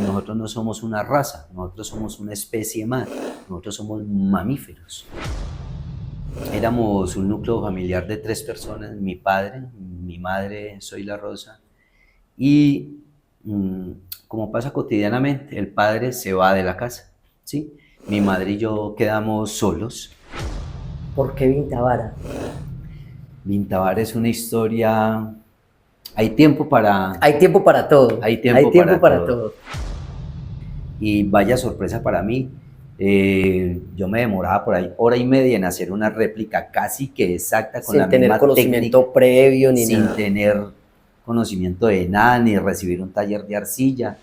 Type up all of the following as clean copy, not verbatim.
que nosotros no somos una raza, nosotros somos una especie más, nosotros somos mamíferos. Éramos un núcleo familiar de 3 personas, mi padre, mi madre, soy la Rosa, y como pasa cotidianamente, el padre se va de la casa, ¿sí? Mi madre y yo quedamos solos. ¿Por qué Vintavara? Vintabar es una historia, hay tiempo para, Hay tiempo para todo. hay Hay tiempo tiempo para para todo. todo. Y vaya sorpresa para mí, yo me demoraba por ahí 1 hora y media en hacer una réplica casi que exacta con la Sin tener misma técnica, conocimiento previo ni sin nada. tener conocimiento de nada ni recibir un taller de arcilla.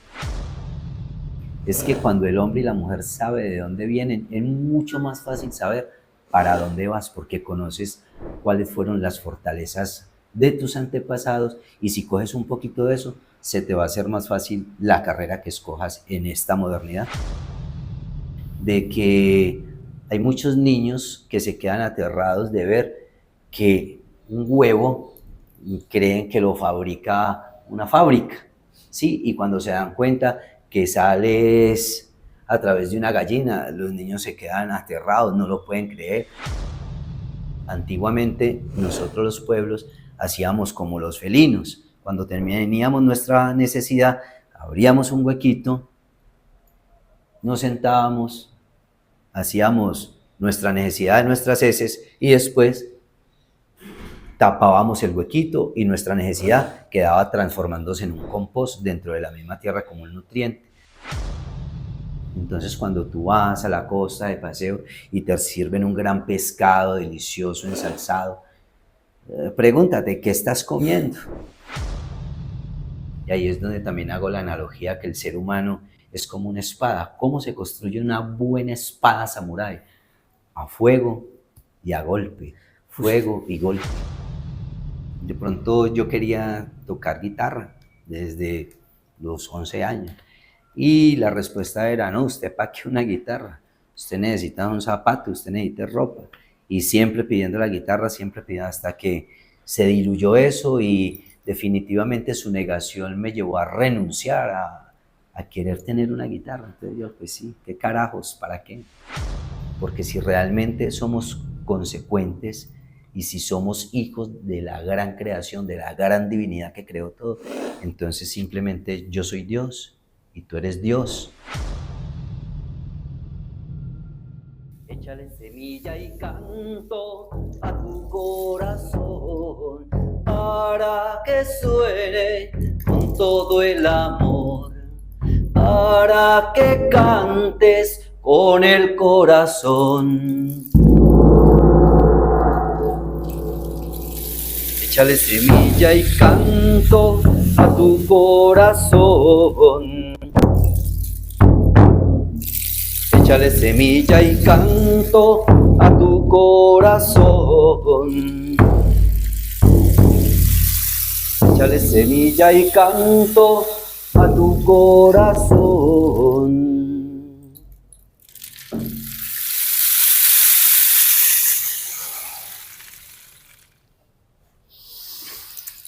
Es que cuando el hombre y la mujer saben de dónde vienen, es mucho más fácil saber para dónde vas, porque conoces cuáles fueron las fortalezas de tus antepasados, y si coges un poquito de eso, se te va a hacer más fácil la carrera que escojas en esta modernidad. De que hay muchos niños que se quedan aterrados de ver que un huevo creen que lo fabrica una fábrica, ¿sí? Y cuando se dan cuenta que sales a través de una gallina, los niños se quedan aterrados, no lo pueden creer. Antiguamente nosotros los pueblos hacíamos como los felinos. Cuando teníamos nuestra necesidad, abríamos un huequito, nos sentábamos, hacíamos nuestra necesidad de nuestras heces y después tapábamos el huequito y nuestra necesidad quedaba transformándose en un compost dentro de la misma tierra como un nutriente. Entonces cuando tú vas a la costa de paseo y te sirven un gran pescado delicioso ensalzado, pregúntate, ¿qué estás comiendo? Y ahí es donde también hago la analogía que el ser humano es como una espada. ¿Cómo se construye una buena espada samurái? A fuego y a golpe, fuego y golpe. De pronto yo quería tocar guitarra desde los 11 años y la respuesta era, no, usted para qué una guitarra, usted necesita un zapato, usted necesita ropa, y siempre pidiendo la guitarra, siempre pidiendo, hasta que se diluyó eso y definitivamente su negación me llevó a renunciar a querer tener una guitarra. Entonces yo, pues sí, qué carajos, ¿para qué? Porque si realmente somos consecuentes y si somos hijos de la gran creación, de la gran divinidad que creó todo, entonces simplemente yo soy Dios y tú eres Dios. Échale semilla y canto a tu corazón para que suene con todo el amor, para que cantes con el corazón. Échale semilla y canto a tu corazón. Échale semilla y canto a tu corazón. Échale semilla y canto a tu corazón.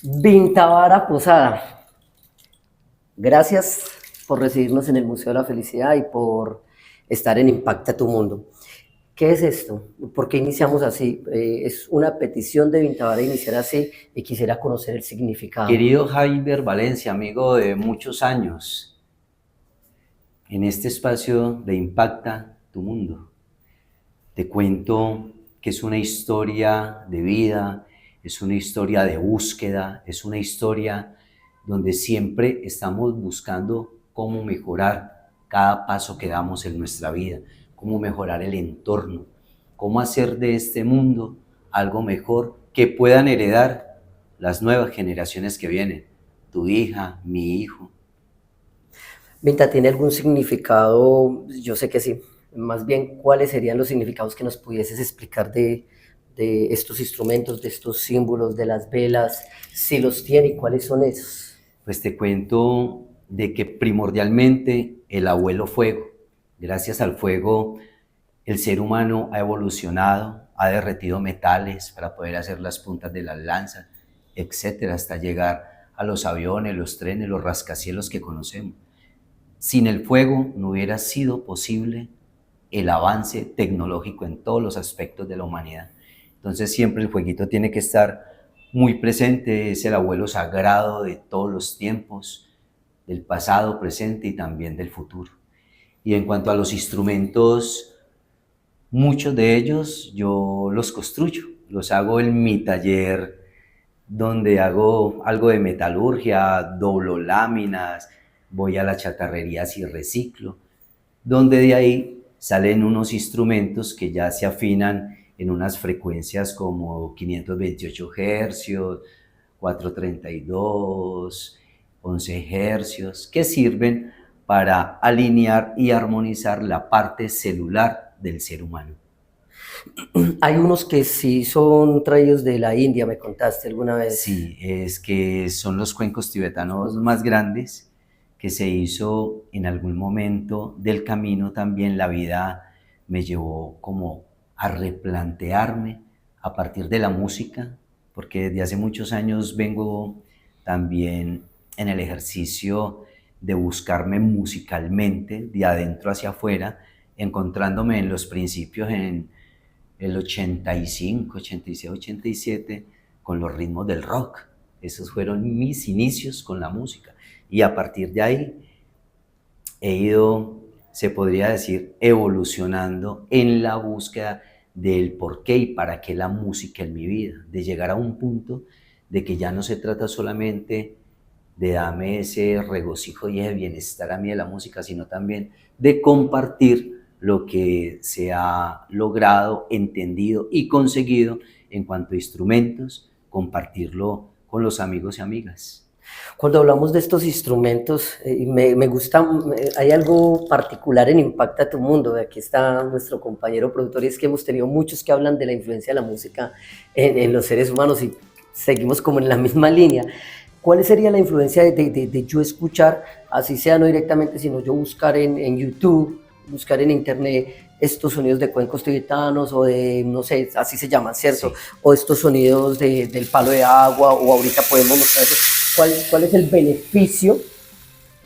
Vintavara Posada. Gracias por recibirnos en el Museo de la Felicidad y por estar en Impacta tu Mundo. ¿Qué es esto? ¿Por qué iniciamos así? Es una petición de Vintavara iniciar así y quisiera conocer el significado. Querido Javier Valencia, amigo de muchos años, en este espacio de Impacta tu Mundo, te cuento que es una historia de vida, es una historia de búsqueda, es una historia donde siempre estamos buscando cómo mejorar cada paso que damos en nuestra vida, cómo mejorar el entorno, cómo hacer de este mundo algo mejor que puedan heredar las nuevas generaciones que vienen, tu hija, mi hijo. Vinta, ¿tiene algún significado? Yo sé que sí. Más bien, ¿cuáles serían los significados que nos pudieses explicar de estos instrumentos, de estos símbolos, de las velas? Si los tiene, ¿cuáles son esos? Pues te cuento de que primordialmente el abuelo fuego, gracias al fuego el ser humano ha evolucionado, ha derretido metales para poder hacer las puntas de las lanzas, etcétera, hasta llegar a los aviones, los trenes, los rascacielos que conocemos. Sin el fuego no hubiera sido posible el avance tecnológico en todos los aspectos de la humanidad. Entonces siempre el fueguito tiene que estar muy presente, es el abuelo sagrado de todos los tiempos, del pasado, presente y también del futuro. Y en cuanto a los instrumentos, muchos de ellos yo los construyo, los hago en mi taller donde hago algo de metalurgia, doblo láminas, voy a las chatarrerías y reciclo, donde de ahí salen unos instrumentos que ya se afinan en unas frecuencias como 528 hercios, 432, 11 hercios, que sirven para alinear y armonizar la parte celular del ser humano. Hay unos que sí son traídos de la India, me contaste alguna vez. Sí, es que son los cuencos tibetanos más grandes que se hizo en algún momento del camino. También la vida me llevó como a replantearme a partir de la música, porque desde hace muchos años vengo también en el ejercicio de buscarme musicalmente, de adentro hacia afuera, encontrándome en los principios en el 85, 86, 87, con los ritmos del rock. Esos fueron mis inicios con la música. Y a partir de ahí he ido, se podría decir, evolucionando en la búsqueda del por qué y para qué la música en mi vida, de llegar a un punto de que ya no se trata solamente de darme ese regocijo y ese bienestar a mí de la música, sino también de compartir lo que se ha logrado, entendido y conseguido en cuanto a instrumentos, compartirlo con los amigos y amigas. Cuando hablamos de estos instrumentos, me gusta, hay algo particular en Impacta tu Mundo. Aquí está nuestro compañero productor, y es que hemos tenido muchos que hablan de la influencia de la música en los seres humanos, y seguimos como en la misma línea. ¿Cuál sería la influencia de yo escuchar, así sea no directamente, sino yo buscar en YouTube, buscar en internet estos sonidos de cuencos tibetanos o de, no sé, así se llaman, ¿cierto? Sí. O estos sonidos del palo de agua, o ahorita podemos mostrar eso. ¿Cuál es el beneficio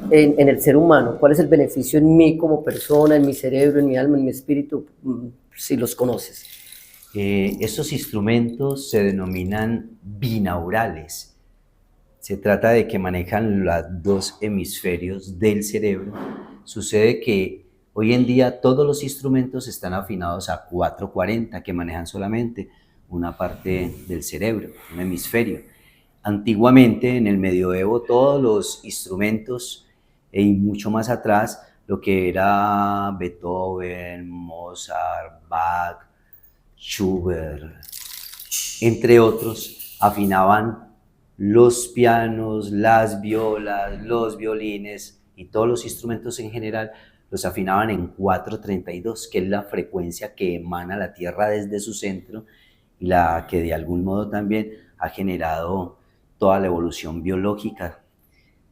en el ser humano? ¿Cuál es el beneficio en mí como persona, en mi cerebro, en mi alma, en mi espíritu, si los conoces? Estos instrumentos se denominan binaurales. Se trata de que manejan los dos hemisferios del cerebro. Sucede que hoy en día todos los instrumentos están afinados a 440, que manejan solamente una parte del cerebro, un hemisferio. Antiguamente, en el medioevo, todos los instrumentos, y mucho más atrás, lo que era Beethoven, Mozart, Bach, Schubert, entre otros, afinaban los pianos, las violas, los violines y todos los instrumentos en general, los afinaban en 432, que es la frecuencia que emana la Tierra desde su centro y la que de algún modo también ha generado toda la evolución biológica.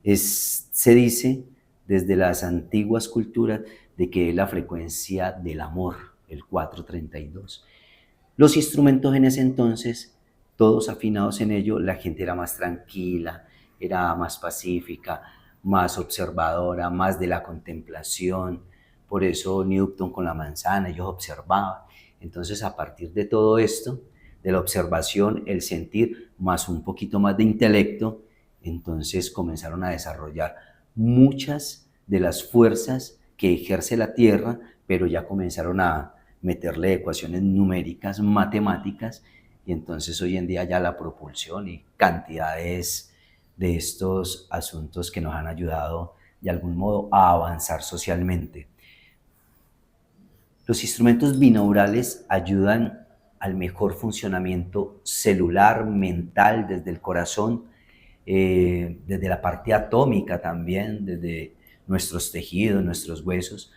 Se dice desde las antiguas culturas de que es la frecuencia del amor, el 432. Los instrumentos en ese entonces, todos afinados en ello, la gente era más tranquila, era más pacífica, más observadora, más de la contemplación. Por eso Newton con la manzana, ellos observaban. Entonces, a partir de todo esto, de la observación, el sentir, más un poquito más de intelecto, entonces comenzaron a desarrollar muchas de las fuerzas que ejerce la Tierra, pero ya comenzaron a meterle ecuaciones numéricas, matemáticas, y entonces hoy en día ya la propulsión y cantidades de estos asuntos que nos han ayudado de algún modo a avanzar socialmente. Los instrumentos binaurales ayudan al mejor funcionamiento celular, mental, desde el corazón, desde la parte atómica también, desde nuestros tejidos, nuestros huesos.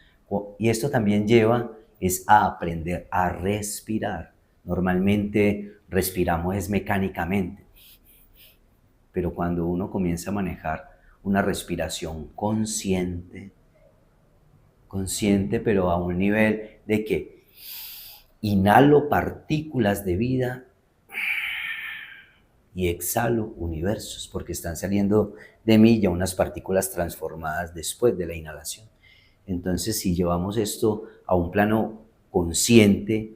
Y esto también lleva es a aprender a respirar. Normalmente respiramos es mecánicamente, pero cuando uno comienza a manejar una respiración consciente, pero a un nivel de que inhalo partículas de vida, y exhalo universos, porque están saliendo de mí ya unas partículas transformadas después de la inhalación. Entonces, si llevamos esto a un plano consciente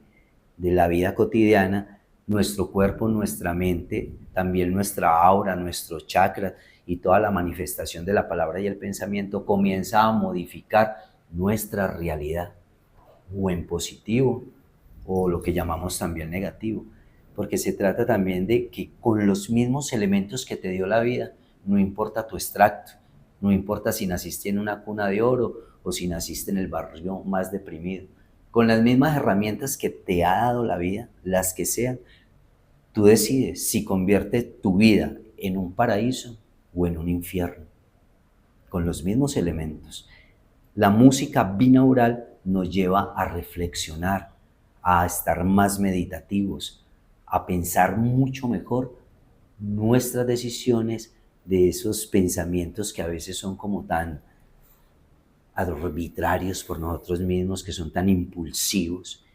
de la vida cotidiana, nuestro cuerpo, nuestra mente, también nuestra aura, nuestro chakra y toda la manifestación de la palabra y el pensamiento comienza a modificar nuestra realidad, o en positivo, o lo que llamamos también negativo, porque se trata también de que con los mismos elementos que te dio la vida, no importa tu extracto, no importa si naciste en una cuna de oro o si naciste en el barrio más deprimido, con las mismas herramientas que te ha dado la vida, las que sean, tú decides si conviertes tu vida en un paraíso o en un infierno, con los mismos elementos. La música binaural nos lleva a reflexionar, a estar más meditativos, a pensar mucho mejor nuestras decisiones de esos pensamientos que a veces son como tan arbitrarios por nosotros mismos, que son tan impulsivos.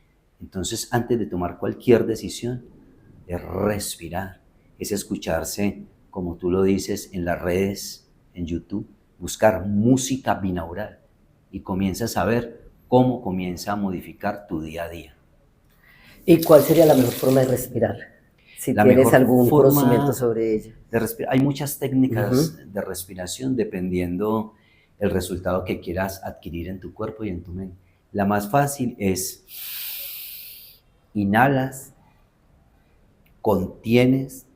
Entonces, antes de tomar cualquier decisión, es respirar, es escucharse, como tú lo dices, en las redes, en YouTube, buscar música binaural y comienzas a ver cómo comienza a modificar tu día a día. ¿Y cuál sería la mejor forma de respirar? Si La tienes mejor algún forma conocimiento sobre ella. Hay muchas técnicas de respiración dependiendo el resultado que quieras adquirir en tu cuerpo y en tu mente. La más fácil es inhalas, contienes,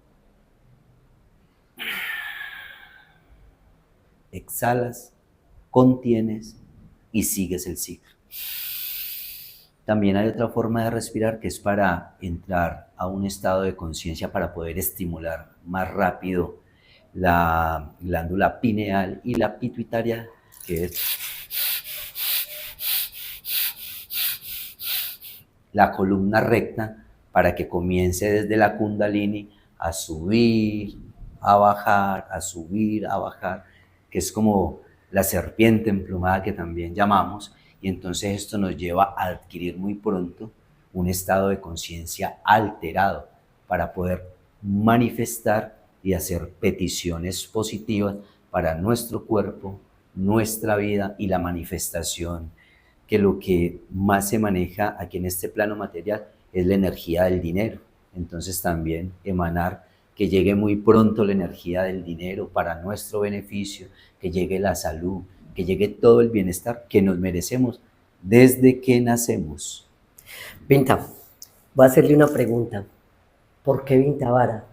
exhalas, contienes y sigues el ciclo. También hay otra forma de respirar que es para entrar a un estado de conciencia para poder estimular más rápido la glándula pineal y la pituitaria, que es la columna recta, para que comience desde la kundalini a subir, a bajar, a subir, a bajar, que es como la serpiente emplumada que también llamamos, y entonces esto nos lleva a adquirir muy pronto un estado de conciencia alterado para poder manifestar y hacer peticiones positivas para nuestro cuerpo, nuestra vida y la manifestación, que lo que más se maneja aquí en este plano material es la energía del dinero. Entonces también emanar que llegue muy pronto la energía del dinero para nuestro beneficio, que llegue la salud, que llegue todo el bienestar que nos merecemos desde que nacemos. Vinta, voy a hacerle una pregunta. ¿Por qué Vintavara?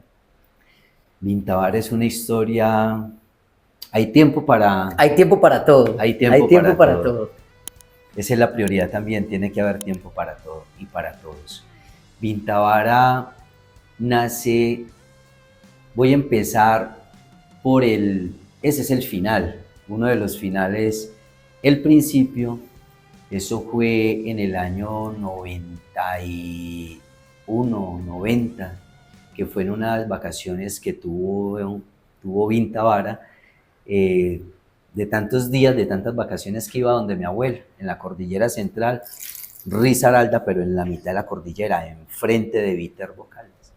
Vintavara es una historia... Hay tiempo para... Hay tiempo para todo. Hay tiempo para todo. Esa es la prioridad también, tiene que haber tiempo para todo y para todos. Vintavara nace, voy a empezar por ese es el final, uno de los finales, el principio, eso fue en el año 91, 90, que fue en unas vacaciones que tuvo Vintavara, de tantos días, de tantas vacaciones que iba donde mi abuelo, en la cordillera central, Risaralda, pero en la mitad de la cordillera, enfrente de Viterbo Caldas.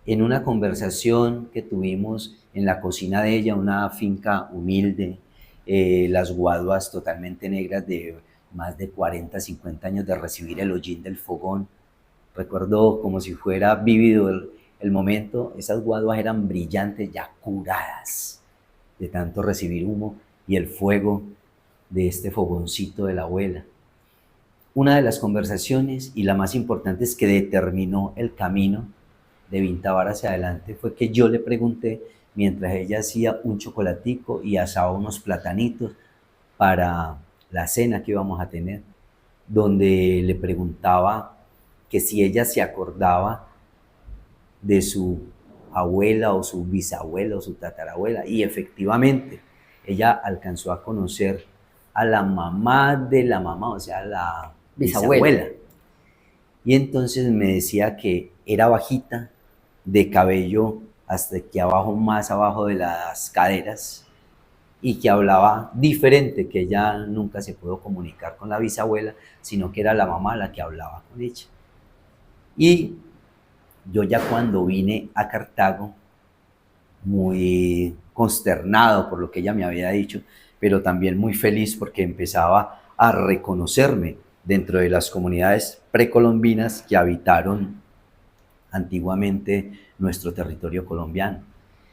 En una conversación que tuvimos en la cocina de ella, una finca humilde, las guaduas totalmente negras de más de 40, 50 años de recibir el hollín del fogón. Recuerdo como si fuera vívido el momento, esas guaduas eran brillantes, ya curadas de tanto recibir humo y el fuego de este fogoncito de la abuela. Una de las conversaciones, y la más importante, es que determinó el camino de Vintavara hacia adelante, fue que yo le pregunté, mientras ella hacía un chocolatico y asaba unos platanitos para la cena que íbamos a tener, donde le preguntaba que si ella se acordaba de su abuela o su bisabuela o su tatarabuela, y efectivamente ella alcanzó a conocer a la mamá de la mamá, o sea, la bisabuela. Y entonces me decía que era bajita, de cabello hasta aquí abajo, más abajo de las caderas, y que hablaba diferente, que ella nunca se pudo comunicar con la bisabuela, sino que era la mamá la que hablaba con ella. Y yo ya cuando vine a Cartago, muy consternado por lo que ella me había dicho, pero también muy feliz porque empezaba a reconocerme dentro de las comunidades precolombinas que habitaron antiguamente nuestro territorio colombiano.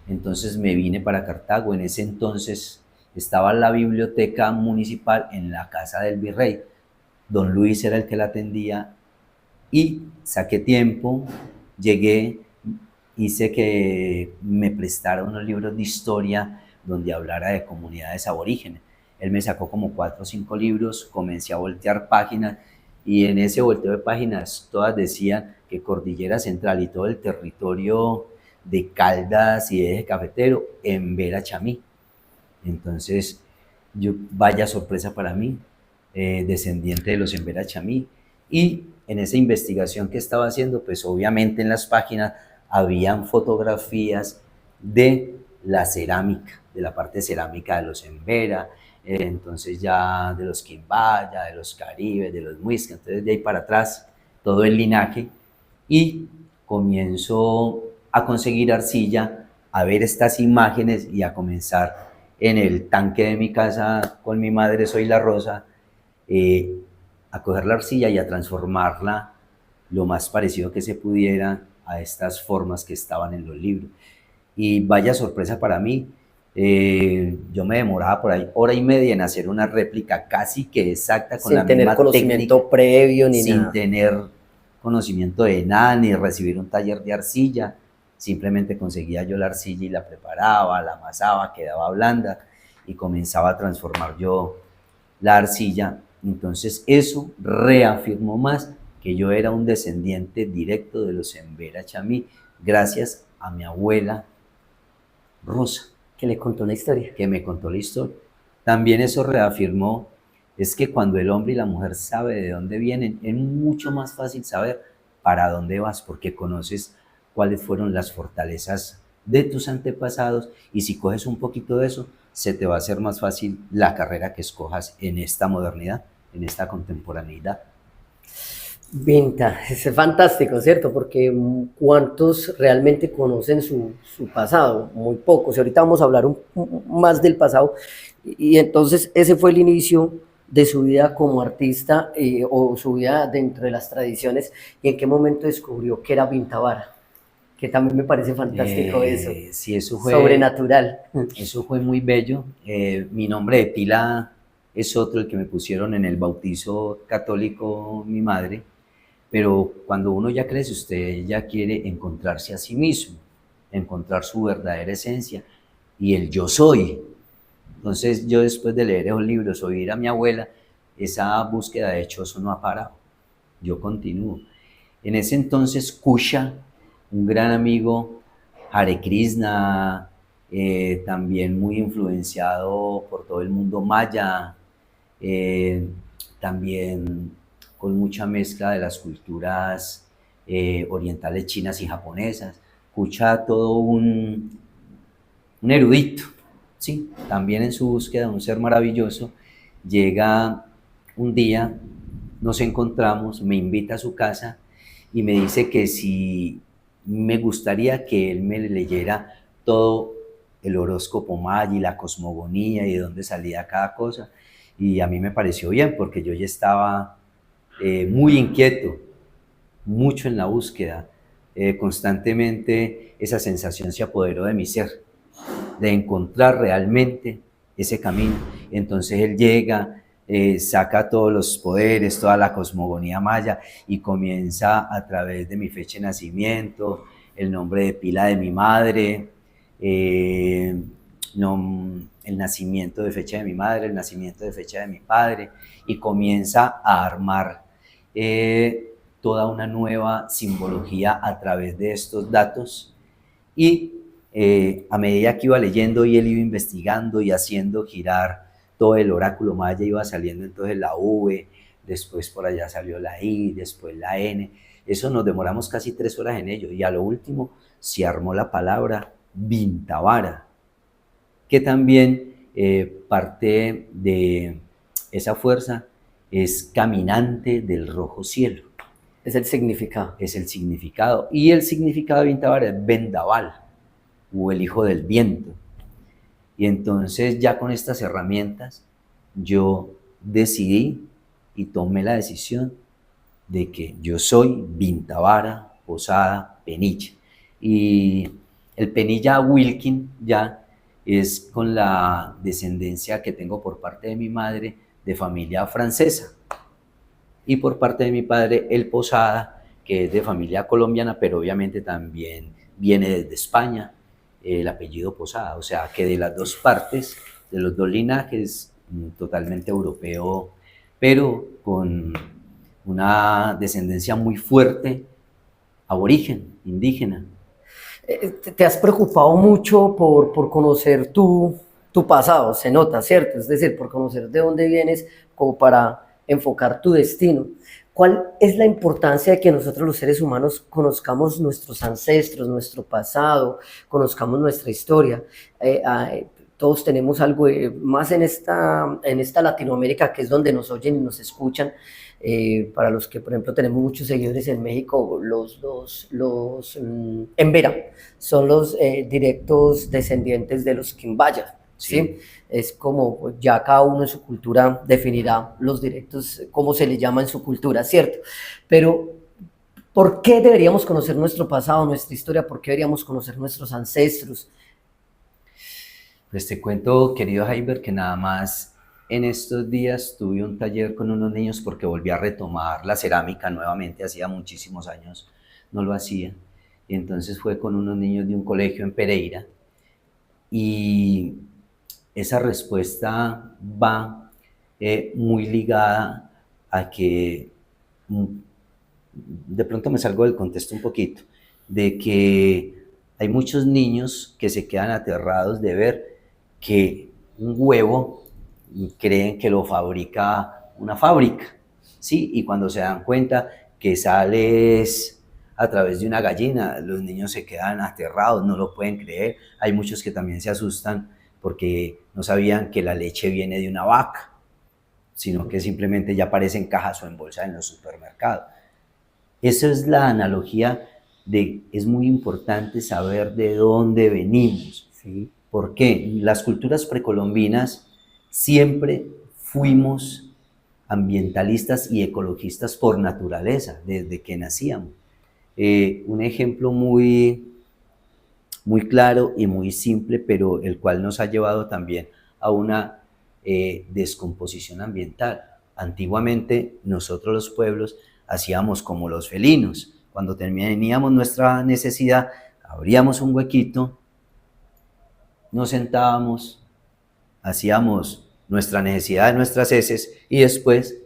Entonces me vine para Cartago. En ese entonces estaba la biblioteca municipal en la casa del virrey. Don Luis era el que la atendía y saqué tiempo, llegué, hice que me prestara unos libros de historia donde hablara de comunidades aborígenes. Él me sacó como 4 o 5 libros, comencé a voltear páginas y en ese volteo de páginas todas decían que Cordillera Central y todo el territorio de Caldas y de Eje Cafetero en Vera Chamí. Entonces, vaya sorpresa para mí, descendiente de los Embera Chamí. Y en esa investigación que estaba haciendo, pues obviamente en las páginas habían fotografías de la cerámica, de la parte cerámica de los Embera, entonces ya de los Quimbaya, de los Caribes, de los Muisca, entonces de ahí para atrás todo el linaje, y comienzo a conseguir arcilla, a ver estas imágenes y a comenzar en el tanque de mi casa con mi madre Soy la Rosa, a coger la arcilla y a transformarla lo más parecido que se pudiera a estas formas que estaban en los libros. Y vaya sorpresa para mí, yo me demoraba por ahí 1 hora y media en hacer una réplica casi que exacta con la misma técnica. Sin tener conocimiento previo ni nada. Sin tener conocimiento de nada, ni recibir un taller de arcilla. Simplemente conseguía yo la arcilla y la preparaba, la amasaba, quedaba blanda y comenzaba a transformar yo la arcilla. Entonces eso reafirmó más que yo era un descendiente directo de los Embera Chamí, gracias a mi abuela Rosa, Que le contó la historia. que me contó la historia. También eso reafirmó, es que cuando el hombre y la mujer saben de dónde vienen, es mucho más fácil saber para dónde vas, porque conoces cuáles fueron las fortalezas de tus antepasados, y si coges un poquito de eso, se te va a hacer más fácil la carrera que escojas en esta modernidad, en esta contemporaneidad. Vinta, es fantástico, ¿cierto? Porque ¿cuántos realmente conocen su pasado? Muy pocos. Y ahorita vamos a hablar más del pasado. Y entonces ese fue el inicio de su vida como artista, o su vida dentro de las tradiciones. ¿Y en qué momento descubrió que era Vintavara? Que también me parece fantástico eso. Sí, eso fue sobrenatural. Eso fue muy bello. Mi nombre de pila es otro, el que me pusieron en el bautizo católico mi madre, pero cuando uno ya crece, usted ya quiere encontrarse a sí mismo, encontrar su verdadera esencia y el yo soy. Entonces yo, después de leer esos libros, oír a mi abuela, esa búsqueda de hecho eso no ha parado. Yo continúo. En ese entonces Kusha, un gran amigo, Hare Krishna, también muy influenciado por todo el mundo maya, también con mucha mezcla de las culturas orientales, chinas y japonesas. Kusha, todo un erudito, sí, también en su búsqueda de un ser maravilloso, llega un día, nos encontramos, me invita a su casa y me dice que si me gustaría que él me leyera todo el horóscopo maya y la cosmogonía y de dónde salía cada cosa. Y a mí me pareció bien porque yo ya estaba muy inquieto, mucho en la búsqueda. Constantemente esa sensación se apoderó de mi ser, de encontrar realmente ese camino. Entonces él llega, saca todos los poderes, toda la cosmogonía maya y comienza a través de mi fecha de nacimiento, el nombre de pila de mi madre, el nacimiento de fecha de mi madre, el nacimiento de fecha de mi padre, y comienza a armar toda una nueva simbología a través de estos datos. Y a medida que iba leyendo y él iba investigando y haciendo girar todo el oráculo maya, iba saliendo entonces la V, después por allá salió la I, después la N. Eso nos demoramos casi 3 horas en ello, y a lo último se armó la palabra Vintavara, que también parte de esa fuerza es caminante del rojo cielo. Es el significado. Es el significado. Y el significado de Vintavara es vendaval. o el hijo del viento. Y entonces ya con estas herramientas yo decidí y tomé la decisión de que yo soy Bintavara, Posada, Penilla. Y el Penilla Wilkin ya es con la descendencia que tengo por parte de mi madre de familia francesa. Y por parte de mi padre el Posada, que es de familia colombiana, pero obviamente también viene desde España, el apellido Posada. O sea que de las dos partes, de los dos linajes, totalmente europeo, pero con una descendencia muy fuerte, aborigen, indígena. ¿Te has preocupado mucho por conocer tu pasado? Se nota, ¿cierto? Es decir, por conocer de dónde vienes como para enfocar tu destino. ¿Cuál es la importancia de que nosotros los seres humanos conozcamos nuestros ancestros, nuestro pasado, conozcamos nuestra historia? Todos tenemos algo, más en esta Latinoamérica, que es donde nos oyen y nos escuchan. Para los que, por ejemplo, tenemos muchos seguidores en México, los Embera son los directos descendientes de los Quimbaya, ¿sí? Es como pues, ya cada uno en su cultura definirá los directos, cómo se le llama en su cultura, ¿cierto? Pero, ¿por qué deberíamos conocer nuestro pasado, nuestra historia? ¿Por qué deberíamos conocer nuestros ancestros? Pues te cuento, querido Jaiber, que nada más en estos días tuve un taller con unos niños porque volví a retomar la cerámica nuevamente, hacía muchísimos años no lo hacía. Y entonces fue con unos niños de un colegio en Pereira y esa respuesta va muy ligada a que, de pronto me salgo del contexto un poquito, de que hay muchos niños que se quedan aterrados de ver que un huevo creen que lo fabrica una fábrica, ¿sí? Y cuando se dan cuenta que sale a través de una gallina, los niños se quedan aterrados, no lo pueden creer. Hay muchos que también se asustan porque no sabían que la leche viene de una vaca, sino que simplemente ya aparece en cajas o en bolsa en los supermercados. Esa es la analogía de, es muy importante saber de dónde venimos. Sí. ¿Por qué? Las culturas precolombinas siempre fuimos ambientalistas y ecologistas por naturaleza, desde que nacíamos. Un ejemplo muy claro y muy simple, pero el cual nos ha llevado también a una descomposición ambiental. Antiguamente nosotros los pueblos hacíamos como los felinos. Cuando teníamos nuestra necesidad, abríamos un huequito, nos sentábamos, hacíamos nuestra necesidad de nuestras heces y después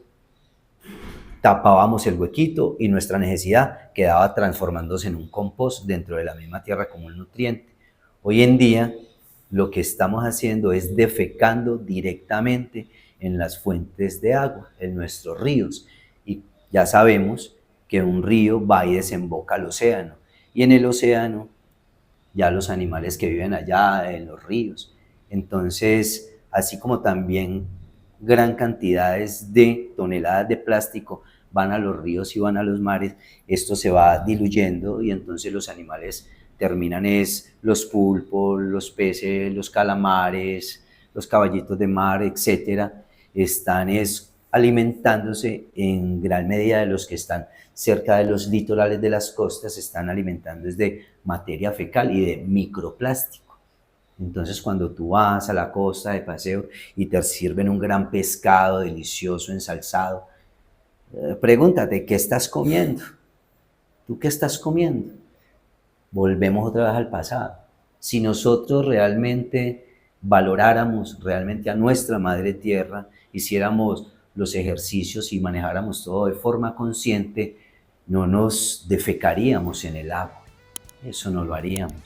tapábamos el huequito y nuestra necesidad quedaba transformándose en un compost dentro de la misma tierra como un nutriente. Hoy en día lo que estamos haciendo es defecando directamente en las fuentes de agua, en nuestros ríos. Y ya sabemos que un río va y desemboca al océano. Y en el océano ya los animales que viven allá, en los ríos. Entonces, así como también gran cantidades de toneladas de plástico van a los ríos y van a los mares, esto se va diluyendo y entonces los animales terminan los pulpos, los peces, los calamares, los caballitos de mar, etcétera, están alimentándose en gran medida de los que están cerca de los litorales de las costas, se están alimentando de materia fecal y de microplástico. Entonces cuando tú vas a la costa de paseo y te sirven un gran pescado delicioso, ensalzado, pregúntate, ¿qué estás comiendo? ¿Tú qué estás comiendo? Volvemos otra vez al pasado. Si nosotros realmente valoráramos realmente a nuestra madre tierra, hiciéramos los ejercicios y manejáramos todo de forma consciente, no nos defecaríamos en el agua. Eso no lo haríamos.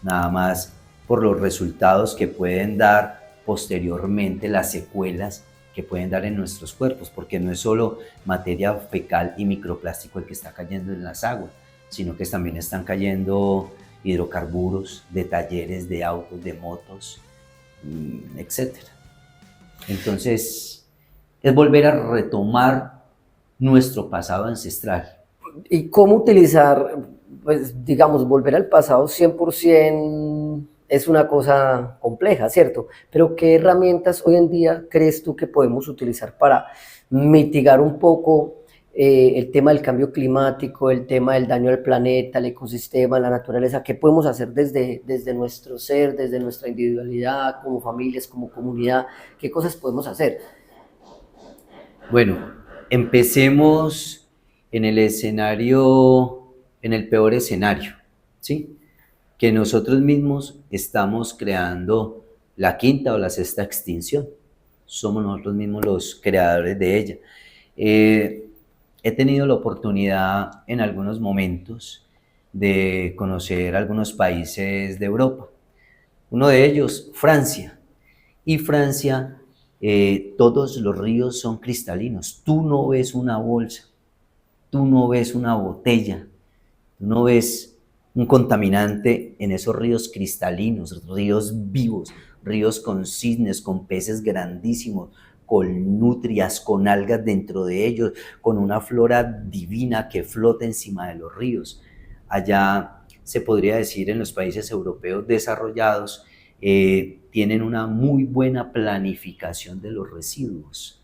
Nada más por los resultados que pueden dar posteriormente, las secuelas que pueden dar en nuestros cuerpos, porque no es solo materia fecal y microplástico el que está cayendo en las aguas, sino que también están cayendo hidrocarburos de talleres, de autos, de motos, etc. Entonces, es volver a retomar nuestro pasado ancestral. ¿Y cómo utilizar pues digamos, volver al pasado 100% es una cosa compleja, ¿cierto? Pero ¿qué herramientas hoy en día crees tú que podemos utilizar para mitigar un poco el tema del cambio climático, el tema del daño al planeta, al ecosistema, la naturaleza? ¿Qué podemos hacer desde nuestro ser, desde nuestra individualidad, como familias, como comunidad? ¿Qué cosas podemos hacer? Bueno, empecemos en el escenario, en el peor escenario, ¿sí? Que nosotros mismos estamos creando la quinta o la sexta extinción. Somos nosotros mismos los creadores de ella. Eh, He tenido la oportunidad en algunos momentos de conocer algunos países de Europa. Uno de ellos, Francia. Y Francia, todos los ríos son cristalinos. Tú no ves una bolsa, tú no ves una botella, tú no ves un contaminante en esos ríos cristalinos, ríos vivos, ríos con cisnes, con peces grandísimos, con nutrias, con algas dentro de ellos, con una flora divina que flota encima de los ríos. Allá se podría decir en los países europeos desarrollados, tienen una muy buena planificación de los residuos.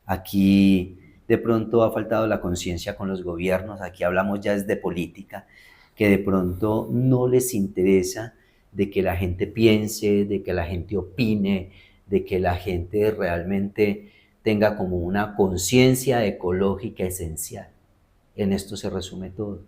Aquí de pronto ha faltado la conciencia con los gobiernos, aquí hablamos ya de política, que de pronto no les interesa de que la gente piense, de que la gente opine, de que la gente realmente tenga como una conciencia ecológica esencial. En esto se resume todo.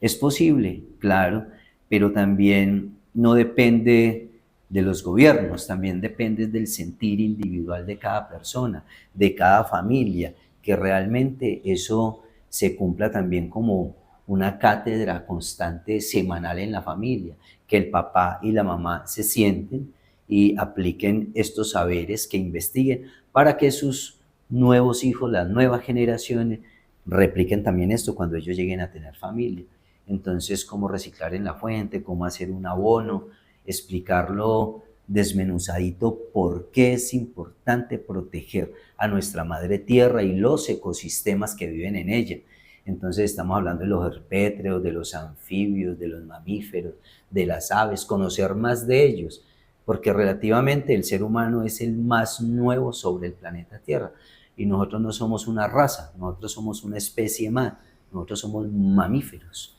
Es posible, claro, pero también no depende de los gobiernos, también depende del sentir individual de cada persona, de cada familia, que realmente eso se cumpla también como una cátedra constante semanal en la familia, que el papá y la mamá se sienten y apliquen estos saberes, que investiguen para que sus nuevos hijos, las nuevas generaciones, repliquen también esto cuando ellos lleguen a tener familia. Entonces, cómo reciclar en la fuente, cómo hacer un abono, explicarlo desmenuzadito por qué es importante proteger a nuestra madre tierra y los ecosistemas que viven en ella. Entonces estamos hablando de los herpétreos, de los anfibios, de los mamíferos, de las aves, conocer más de ellos, porque relativamente el ser humano es el más nuevo sobre el planeta Tierra y nosotros no somos una raza, nosotros somos una especie más, nosotros somos mamíferos.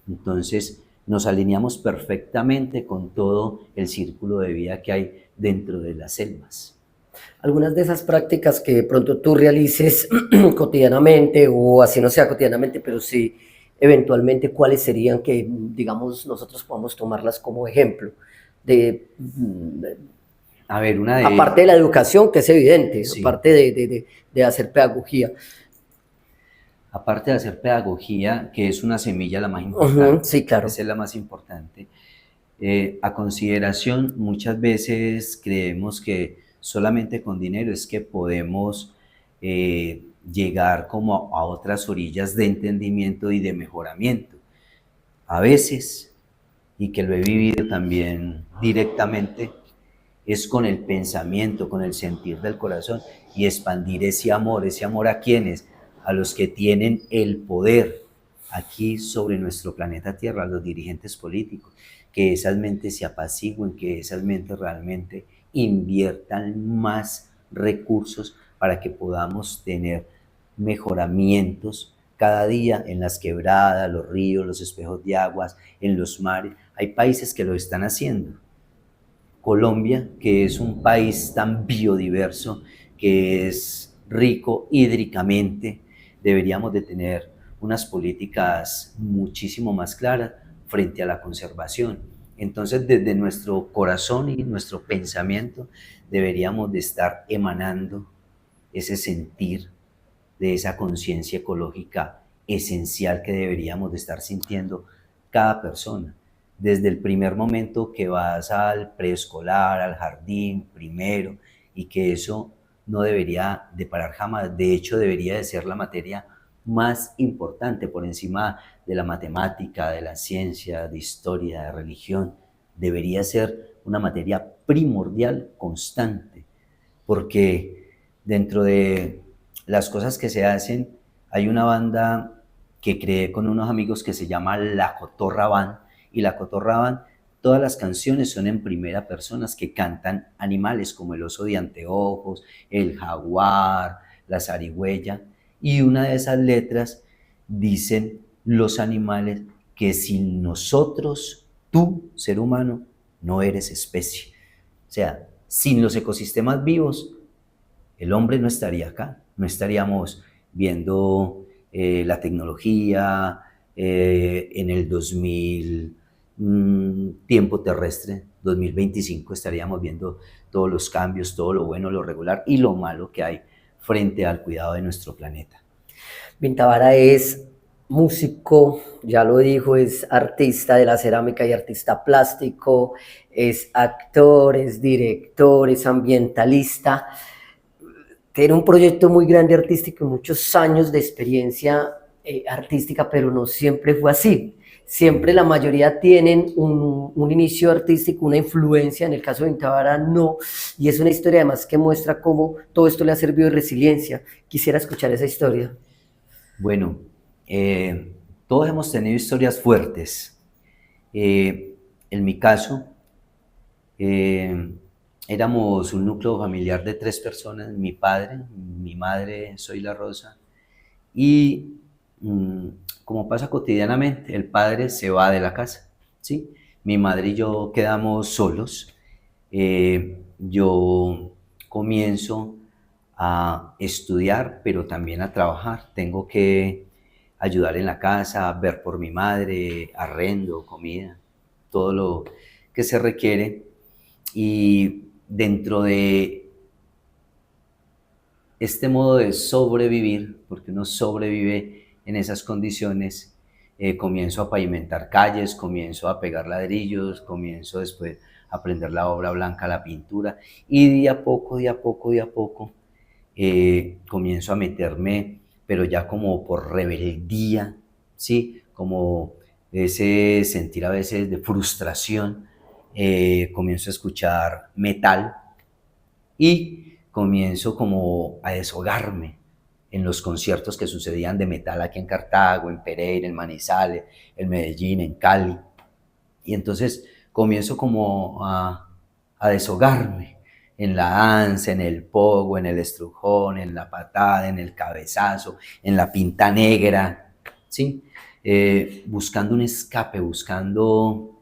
Entonces nos alineamos perfectamente con todo el círculo de vida que hay dentro de las selvas. Algunas de esas prácticas que de pronto tú realices cotidianamente, o así no sea cotidianamente, pero sí eventualmente, ¿cuáles serían que, digamos, nosotros podamos tomarlas como ejemplo? De, A ver, una aparte de de... la educación, que es evidente, Sí. aparte de hacer pedagogía. Aparte de hacer pedagogía, que es una semilla la más importante, Sí, claro. esa es la más importante, a consideración, muchas veces creemos que solamente con dinero es que podemos llegar como a otras orillas de entendimiento y de mejoramiento. A veces, y que lo he vivido también directamente, es con el pensamiento, con el sentir del corazón y expandir ese amor a quienes, a los que tienen el poder aquí sobre nuestro planeta Tierra, a los dirigentes políticos, que esas mentes se apacigüen, que esas mentes realmente inviertan más recursos para que podamos tener mejoramientos cada día en las quebradas, los ríos, los espejos de aguas, en los mares. Hay países que lo están haciendo. Colombia, que es un país tan biodiverso, que es rico hídricamente, deberíamos de tener unas políticas muchísimo más claras frente a la conservación. Entonces, desde nuestro corazón y nuestro pensamiento, deberíamos de estar emanando ese sentir de esa conciencia ecológica esencial que deberíamos de estar sintiendo cada persona desde el primer momento que vas al preescolar, al jardín, primero, y que eso no debería de parar jamás. De hecho, debería de ser la materia más importante por encima de la matemática, de la ciencia, de historia, de religión. Debería ser una materia primordial, constante, porque dentro de las cosas que se hacen hay una banda que creé con unos amigos que se llama La Cotorra Band. Y La Cotorra Band, todas las canciones son en primera persona, que cantan animales como el oso de anteojos, el jaguar, la zarigüeya. Y una de esas letras dicen los animales que sin nosotros, tú, ser humano, no eres especie. O sea, sin los ecosistemas vivos, el hombre no estaría acá, no estaríamos viendo la tecnología en el 2000, tiempo terrestre, 2025, estaríamos viendo todos los cambios, todo lo bueno, lo regular y lo malo que hay frente al cuidado de nuestro planeta. Vintavara es músico, ya lo dijo, es artista de la cerámica y artista plástico, es actor, es director, es ambientalista. Tiene un proyecto muy grande artístico y muchos años de experiencia artística, pero no siempre fue así. Siempre la mayoría tienen un inicio artístico, una influencia, en el caso de Vintavara no, y es una historia además que muestra cómo todo esto le ha servido de resiliencia. Quisiera escuchar esa historia. Bueno, todos hemos tenido historias fuertes. En mi caso, éramos un núcleo familiar de 3 personas, mi padre, mi madre, soy La Rosa, y como pasa cotidianamente, el padre se va de la casa, ¿sí? Mi madre y yo quedamos solos. Yo comienzo a estudiar, pero también a trabajar. Tengo que ayudar en la casa, ver por mi madre, arrendo, comida, todo lo que se requiere. Y dentro de este modo de sobrevivir, porque uno sobrevive en esas condiciones, comienzo a pavimentar calles, comienzo a pegar ladrillos, comienzo después a aprender la obra blanca, la pintura, y de a poco, comienzo a meterme, pero ya como por rebeldía, ¿sí? Como ese sentir a veces de frustración, comienzo a escuchar metal y comienzo como a deshogarme en los conciertos que sucedían de metal aquí en Cartago, en Pereira, en Manizales, en Medellín, en Cali. Y entonces comienzo como a deshogarme en la danza, en el pogo, en el estrujón, en la patada, en el cabezazo, en la pinta negra, ¿sí? Buscando un escape, buscando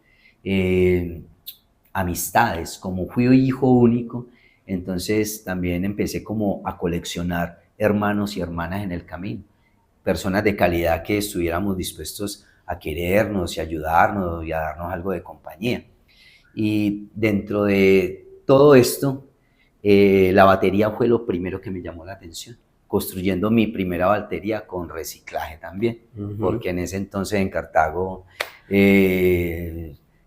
amistades. Como fui hijo único, entonces también empecé como a coleccionar hermanos y hermanas en el camino, personas de calidad que estuviéramos dispuestos a querernos y ayudarnos y a darnos algo de compañía. Y dentro de todo esto, la batería fue lo primero que me llamó la atención, construyendo mi primera batería con reciclaje también, porque en ese entonces en Cartago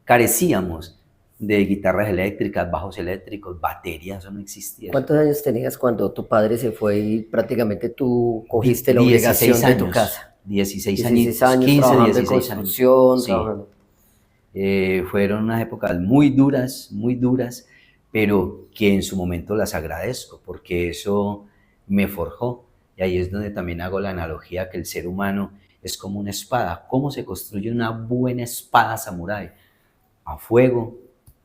carecíamos de guitarras eléctricas, bajos eléctricos, baterías, eso no existía. ¿Cuántos años tenías cuando tu padre se fue y práticamente tú cogiste la obligación de tu casa? 16 años, 15, trabajando 16 en construcción, sí. trabajando. Fueron unas épocas muy duras, pero que en su momento las agradezco, porque eso me forjó. Y ahí es donde también hago la analogía que el ser humano es como una espada. ¿Cómo se construye una buena espada samurái? A fuego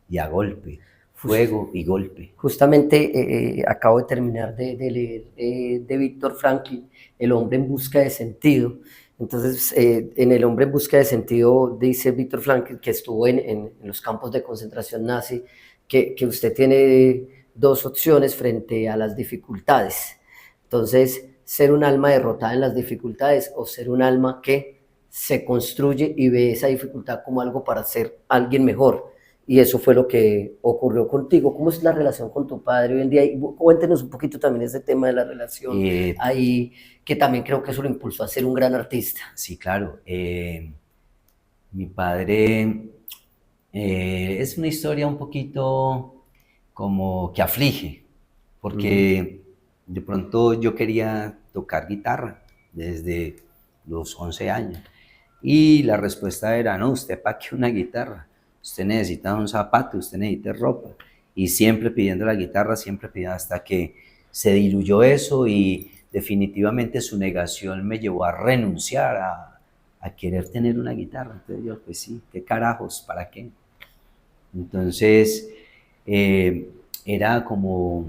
y a golpe, fuego y golpe. Justamente acabo de terminar de leer de Víctor Frankl, El hombre en busca de sentido. Entonces, en El hombre en busca de sentido, dice Víctor Frankl, que estuvo en los campos de concentración nazi, que usted tiene 2 opciones frente a las dificultades. Entonces, ser un alma derrotada en las dificultades o ser un alma que se construye y ve esa dificultad como algo para ser alguien mejor. Y eso fue lo que ocurrió contigo. ¿Cómo es la relación con tu padre hoy en día? Y cuéntenos un poquito también ese tema de la relación ahí, que también creo que eso lo impulsó a ser un gran artista. Sí, claro. Mi padre es una historia un poquito como que aflige, porque de pronto yo quería tocar guitarra desde los 11 años. Y la respuesta era, no, usted para qué una guitarra, usted necesita un zapato, usted necesita ropa. Y siempre pidiendo la guitarra, siempre pidiendo, hasta que se diluyó eso y definitivamente su negación me llevó a renunciar a querer tener una guitarra. Entonces yo, pues sí, ¿qué carajos? ¿Para qué? Entonces, era como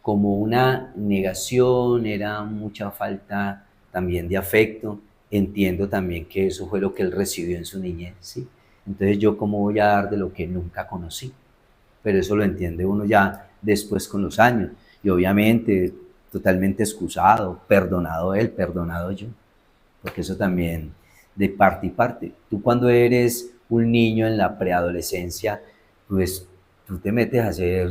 una negación, era mucha falta también de afecto. Entiendo también que eso fue lo que él recibió en su niñez, ¿sí? Entonces yo cómo voy a dar de lo que nunca conocí, pero eso lo entiende uno ya después con los años, y obviamente totalmente excusado, perdonado él, perdonado yo, porque eso también de parte y parte. Tú cuando eres un niño en la preadolescencia, pues tú te metes a hacer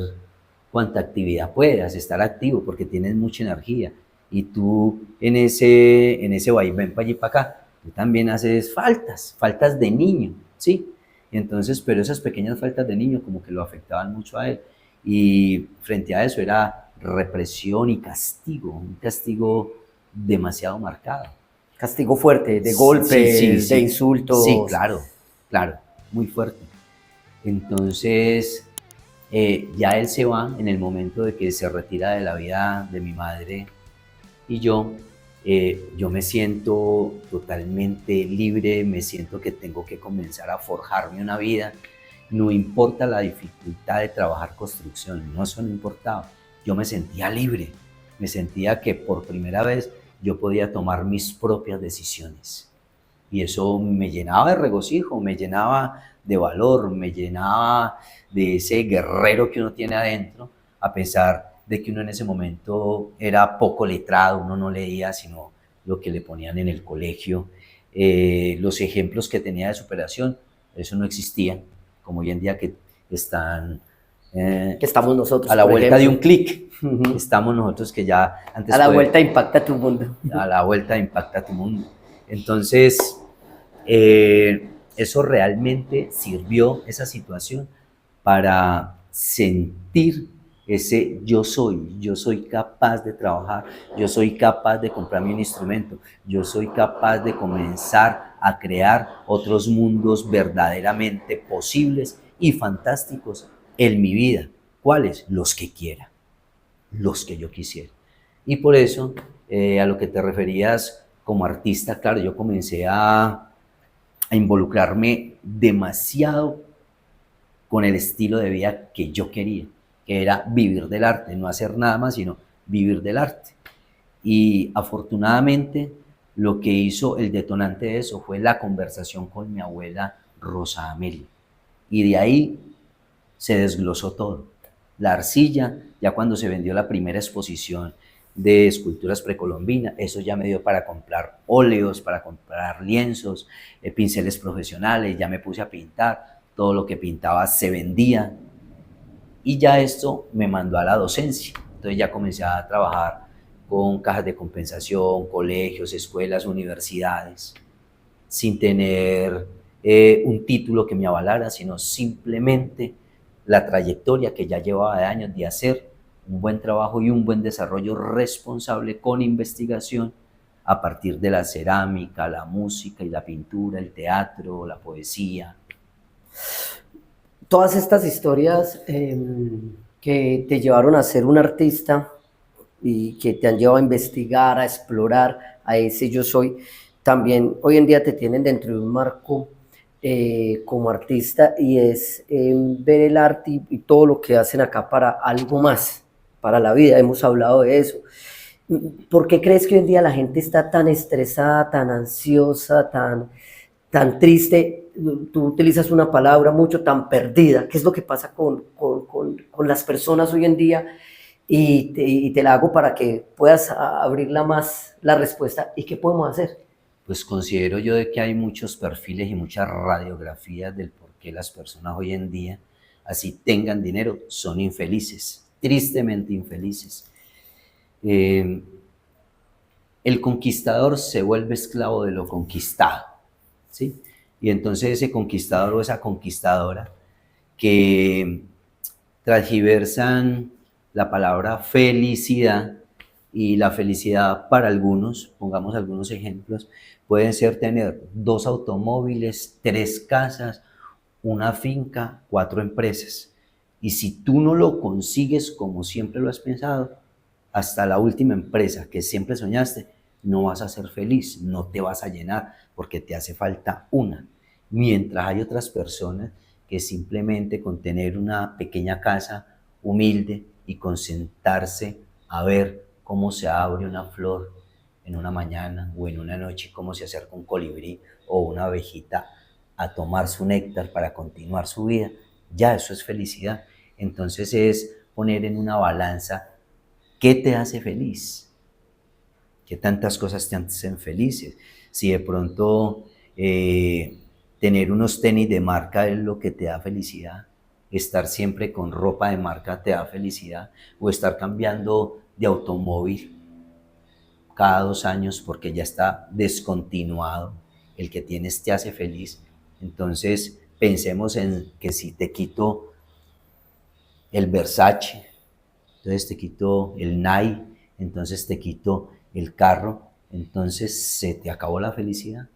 cuanta actividad puedas, estar activo porque tienes mucha energía, y tú en ese vaivén para allí y para acá, tú también haces faltas de niño, ¿sí? Y entonces, pero esas pequeñas faltas de niño como que lo afectaban mucho a él, y frente a eso era represión y castigo, un castigo demasiado marcado. Castigo fuerte, de Sí, sí, golpes, de sí, sí, insultos. claro, claro, muy fuerte. Entonces, ya él se va en el momento de que se retira de la vida de mi madre, y yo me siento totalmente libre, me siento que tengo que comenzar a forjarme una vida. No importa la dificultad de trabajar construcción, no, eso no importaba. Yo me sentía libre, me sentía que por primera vez yo podía tomar mis propias decisiones. Y eso me llenaba de regocijo, me llenaba de valor, me llenaba de ese guerrero que uno tiene adentro, a pesar de que uno en ese momento era poco letrado, uno no leía sino lo que le ponían en el colegio. Los ejemplos que tenía de superación, eso no existía, como hoy en día que están Que estamos nosotros, a la por vuelta de un ejemplo. clic. Ujú. Estamos nosotros que ya A antes la vuelta impacta tu mundo. a la vuelta impacta tu mundo. Entonces, eso realmente sirvió, esa situación, para sentir ese yo soy capaz de trabajar, yo soy capaz de comprarme un instrumento, yo soy capaz de comenzar a crear otros mundos verdaderamente posibles y fantásticos en mi vida. ¿Cuáles? Los que quiera, los que yo quisiera. Y por eso, a lo que te referías como artista, claro, yo comencé a involucrarme demasiado con el estilo de vida que yo quería, que era vivir del arte, no hacer nada más, sino vivir del arte. Y afortunadamente lo que hizo el detonante de eso fue la conversación con mi abuela Rosa Amelia. Y de ahí se desglosó todo. La arcilla, ya cuando se vendió la primera exposición de esculturas precolombinas, eso ya me dio para comprar óleos, para comprar lienzos, pinceles profesionales, ya me puse a pintar, todo lo que pintaba se vendía, y ya esto me mandó a la docencia. Entonces ya comencé a trabajar con cajas de compensación, colegios, escuelas, universidades, sin tener un título que me avalara, sino simplemente la trayectoria que ya llevaba de años de hacer un buen trabajo y un buen desarrollo responsable con investigación a partir de la cerámica, la música y la pintura, el teatro, la poesía. Todas estas historias que te llevaron a ser un artista y que te han llevado a investigar, a explorar, a ese yo soy, también hoy en día te tienen dentro de un marco como artista, y es ver el arte y todo lo que hacen acá para algo más, para la vida. Hemos hablado de eso. ¿Por qué crees que hoy en día la gente está tan estresada, tan ansiosa, tan triste? Tú utilizas una palabra mucho, tan perdida. ¿Qué es lo que pasa con las personas hoy en día? Y te la hago para que puedas abrirla más la respuesta. ¿Y qué podemos hacer? Pues considero yo de que hay muchos perfiles y muchas radiografías del por qué las personas hoy en día, así tengan dinero, son infelices, tristemente infelices. Eh, el conquistador se vuelve esclavo de lo conquistado, ¿sí? Y entonces ese conquistador o esa conquistadora que transgiversan la palabra felicidad, y la felicidad para algunos, pongamos algunos ejemplos, pueden ser tener 2 automóviles, 3 casas, una finca, 4 empresas. Y si tú no lo consigues como siempre lo has pensado, hasta la última empresa que siempre soñaste, no vas a ser feliz, no te vas a llenar porque te hace falta una. Mientras hay otras personas que simplemente con tener una pequeña casa humilde y con sentarse a ver cómo se abre una flor en una mañana o en una noche, cómo se acerca un colibrí o una abejita a tomar su néctar para continuar su vida, ya eso es felicidad. Entonces es poner en una balanza qué te hace feliz, qué tantas cosas te hacen felices. Si de pronto tener unos tenis de marca es lo que te da felicidad, estar siempre con ropa de marca te da felicidad, o estar cambiando de automóvil cada 2 años porque ya está descontinuado, el que tienes te hace feliz. Entonces pensemos en que si te quito el Versace, entonces te quito el Nike, entonces te quito el carro, entonces se te acabó la felicidad.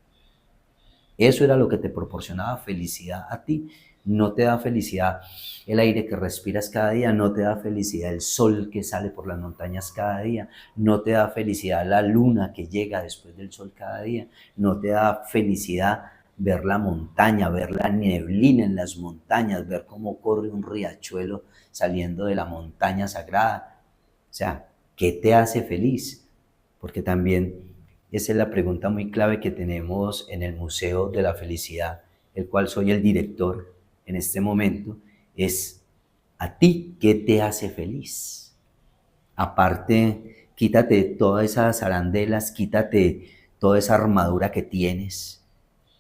Eso era lo que te proporcionaba felicidad a ti. No te da felicidad el aire que respiras cada día, no te da felicidad el sol que sale por las montañas cada día, no te da felicidad la luna que llega después del sol cada día, no te da felicidad ver la montaña, ver la neblina en las montañas, ver cómo corre un riachuelo saliendo de la montaña sagrada. O sea, ¿qué te hace feliz? Porque también esa es la pregunta muy clave que tenemos en el Museo de la Felicidad, el cual soy el director en este momento, es ¿a ti qué te hace feliz? Aparte, quítate todas esas arandelas, quítate toda esa armadura que tienes,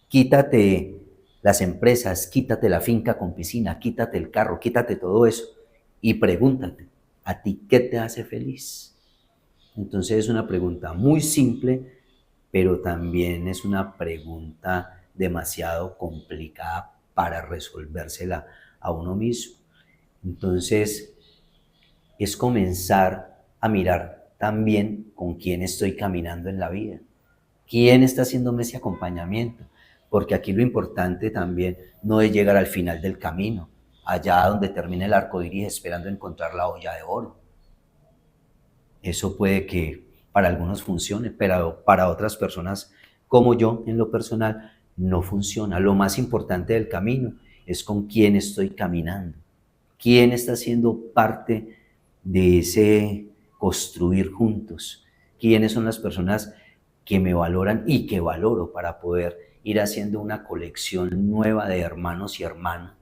quítate las empresas, quítate la finca con piscina, quítate el carro, quítate todo eso y pregúntate, ¿a ti qué te hace feliz? Entonces es una pregunta muy simple, pero también es una pregunta demasiado complicada para resolvérsela a uno mismo. Entonces es comenzar a mirar también con quién estoy caminando en la vida, quién está haciéndome ese acompañamiento, porque aquí lo importante también no es llegar al final del camino, allá donde termine el arco iris esperando encontrar la olla de oro. Eso puede que para algunos funcione, pero para otras personas, como yo en lo personal, no funciona. Lo más importante del camino es con quién estoy caminando, quién está siendo parte de ese construir juntos, quiénes son las personas que me valoran y que valoro para poder ir haciendo una colección nueva de hermanos y hermanas,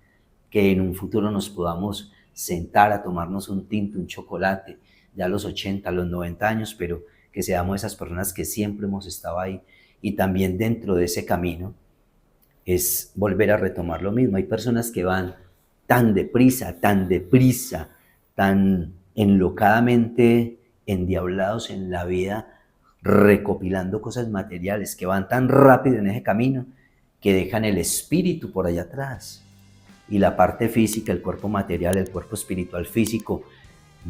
que en un futuro nos podamos sentar a tomarnos un tinto, un chocolate, ya a los 80, a los 90 años, pero que seamos esas personas que siempre hemos estado ahí. Y también dentro de ese camino es volver a retomar lo mismo. Hay personas que van tan deprisa, tan enlocadamente endiablados en la vida, recopilando cosas materiales, que van tan rápido en ese camino, que dejan el espíritu por allá atrás. Y la parte física, el cuerpo material, el cuerpo espiritual físico,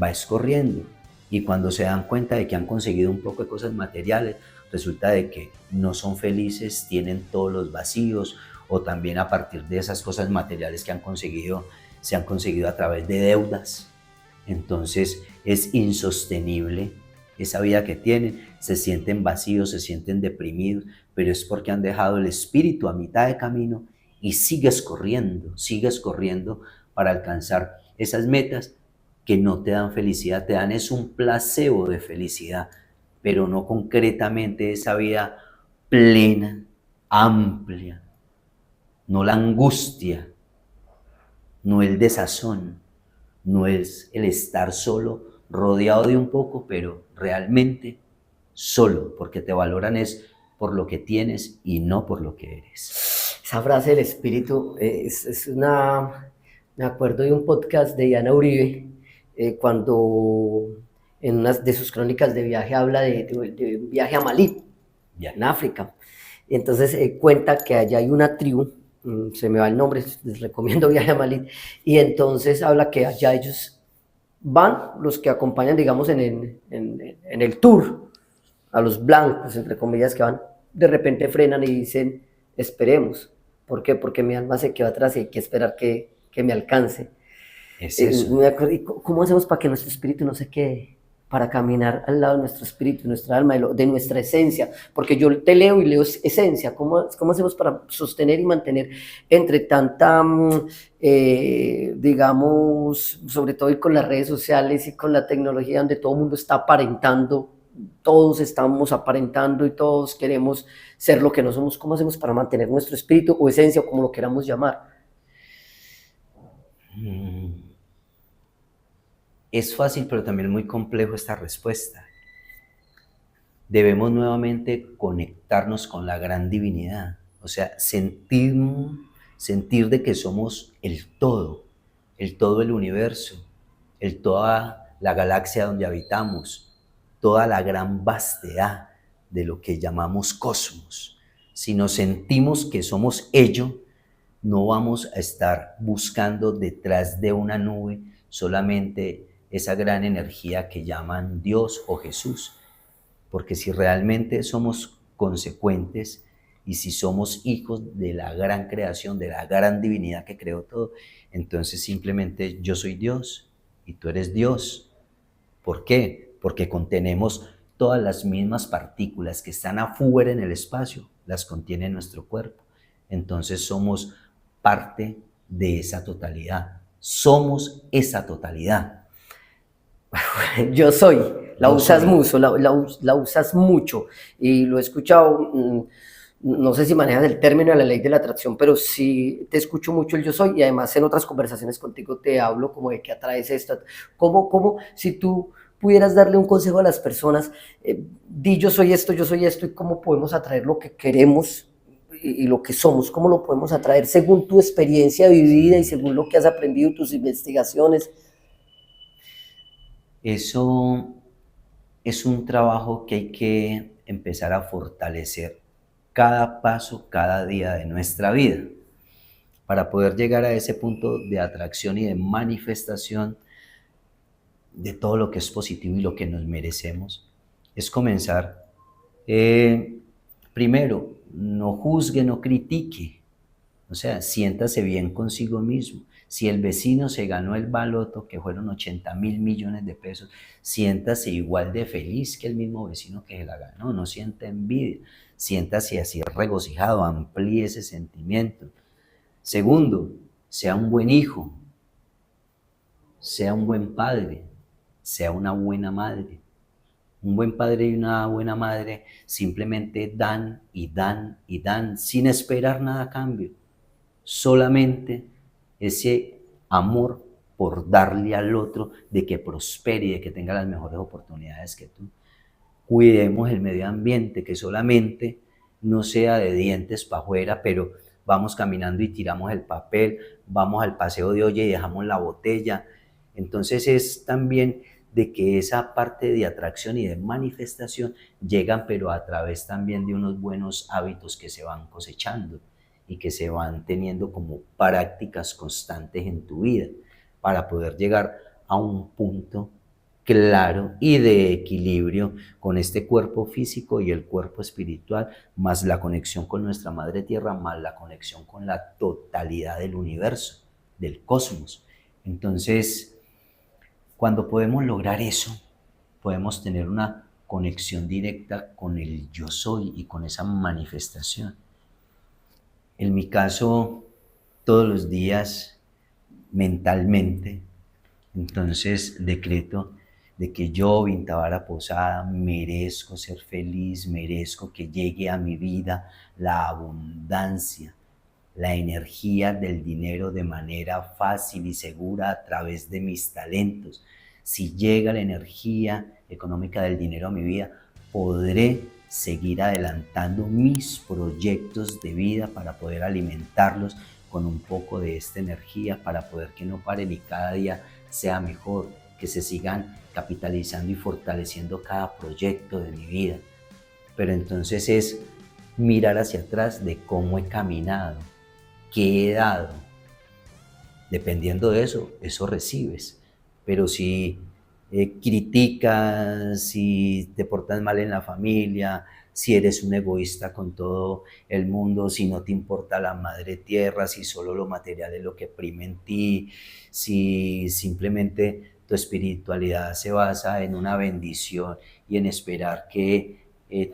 va escorriendo. Y cuando se dan cuenta de que han conseguido un poco de cosas materiales, resulta de que no son felices, tienen todos los vacíos, o también a partir de esas cosas materiales que han conseguido, se han conseguido a través de deudas. Entonces es insostenible esa vida que tienen, se sienten vacíos, se sienten deprimidos, pero es porque han dejado el espíritu a mitad de camino y sigues corriendo para alcanzar esas metas que no te dan felicidad, te dan es un placebo de felicidad, pero no concretamente esa vida plena, amplia, no la angustia, no el desazón, no es el estar solo, rodeado de un poco, pero realmente solo, porque te valoran es por lo que tienes y no por lo que eres. Esa frase del espíritu es una... Me acuerdo de un podcast de Diana Uribe, cuando en una de sus crónicas de viaje habla de un viaje a Malí, en África. Y entonces cuenta que allá hay una tribu, se me va el nombre, les recomiendo Viaje a Malí, y entonces habla que allá ellos van, los que acompañan, digamos, en el tour, a los blancos, entre comillas, que van, de repente frenan y dicen, esperemos. ¿Por qué? Porque mi alma se quedó atrás y hay que esperar que me alcance. Es eso. ¿Cómo hacemos para que nuestro espíritu no se quede? para caminar al lado de nuestro espíritu, de nuestra alma, de nuestra esencia, porque yo te leo y leo esencia. ¿Cómo hacemos para sostener y mantener entre tanta, digamos, sobre todo y con las redes sociales y con la tecnología, donde todo el mundo está aparentando, todos estamos aparentando y todos queremos ser lo que no somos? ¿Cómo hacemos para mantener nuestro espíritu o esencia, o como lo queramos llamar? Es fácil, pero también muy complejo esta respuesta. Debemos nuevamente conectarnos con la gran divinidad, o sea, sentir de que somos el todo del universo, toda la galaxia donde habitamos, toda la gran vastedad de lo que llamamos cosmos. Si nos sentimos que somos ello, no vamos a estar buscando detrás de una nube solamente esa gran energía que llaman Dios o Jesús, porque si realmente somos consecuentes y si somos hijos de la gran creación, de la gran divinidad que creó todo, entonces simplemente yo soy Dios y tú eres Dios. ¿Por qué? Porque contenemos todas las mismas partículas que están afuera en el espacio, las contiene nuestro cuerpo. Entonces somos parte de esa totalidad. Somos esa totalidad. Yo soy, la Yo usas soy. mucho, la usas mucho, y lo he escuchado. No sé si manejas el término de la ley de la atracción, pero sí te escucho mucho el yo soy, y además en otras conversaciones contigo te hablo como de que atraes esto. Si tú pudieras darle un consejo a las personas, di yo soy esto, y cómo podemos atraer lo que queremos y lo que somos, cómo lo podemos atraer según tu experiencia vivida y según lo que has aprendido, tus investigaciones. Eso es un trabajo que hay que empezar a fortalecer cada paso, cada día de nuestra vida, para poder llegar a ese punto de atracción y de manifestación de todo lo que es positivo y lo que nos merecemos. Es comenzar, primero, no juzgue, no critique, o sea, siéntase bien consigo mismo. Si el vecino se ganó el baloto, que fueron 80.000 millones de pesos, siéntase igual de feliz que el mismo vecino que se la ganó, no sienta envidia, siéntase así regocijado, amplíe ese sentimiento. Segundo, sea un buen hijo, sea un buen padre, sea una buena madre. Un buen padre y una buena madre simplemente dan y dan y dan sin esperar nada a cambio. Solamente ese amor por darle al otro, de que prospere y de que tenga las mejores oportunidades que tú. Cuidemos el medio ambiente, que solamente no sea de dientes para afuera, pero vamos caminando y tiramos el papel, vamos al paseo de olla y dejamos la botella. Entonces es también de que esa parte de atracción y de manifestación llegan, pero a través también de unos buenos hábitos que se van cosechando y que se van teniendo como prácticas constantes en tu vida para poder llegar a un punto claro y de equilibrio con este cuerpo físico y el cuerpo espiritual, más la conexión con nuestra madre tierra, más la conexión con la totalidad del universo, del cosmos. Entonces, cuando podemos lograr eso, podemos tener una conexión directa con el yo soy y con esa manifestación. En mi caso, todos los días, mentalmente, entonces decreto de que yo, Bintavara Posada, merezco ser feliz, merezco que llegue a mi vida la abundancia, la energía del dinero de manera fácil y segura a través de mis talentos. Si llega la energía económica del dinero a mi vida, podré seguir adelantando mis proyectos de vida para poder alimentarlos con un poco de esta energía, para poder que no paren y cada día sea mejor, que se sigan capitalizando y fortaleciendo cada proyecto de mi vida. Pero entonces es mirar hacia atrás de cómo he caminado, qué he dado. Dependiendo de eso, eso recibes. Pero si criticas, si te portas mal en la familia, si eres un egoísta con todo el mundo, si no te importa la madre tierra, si solo lo material es lo que prima en ti, si simplemente Tu espiritualidad se basa en una bendición y en esperar que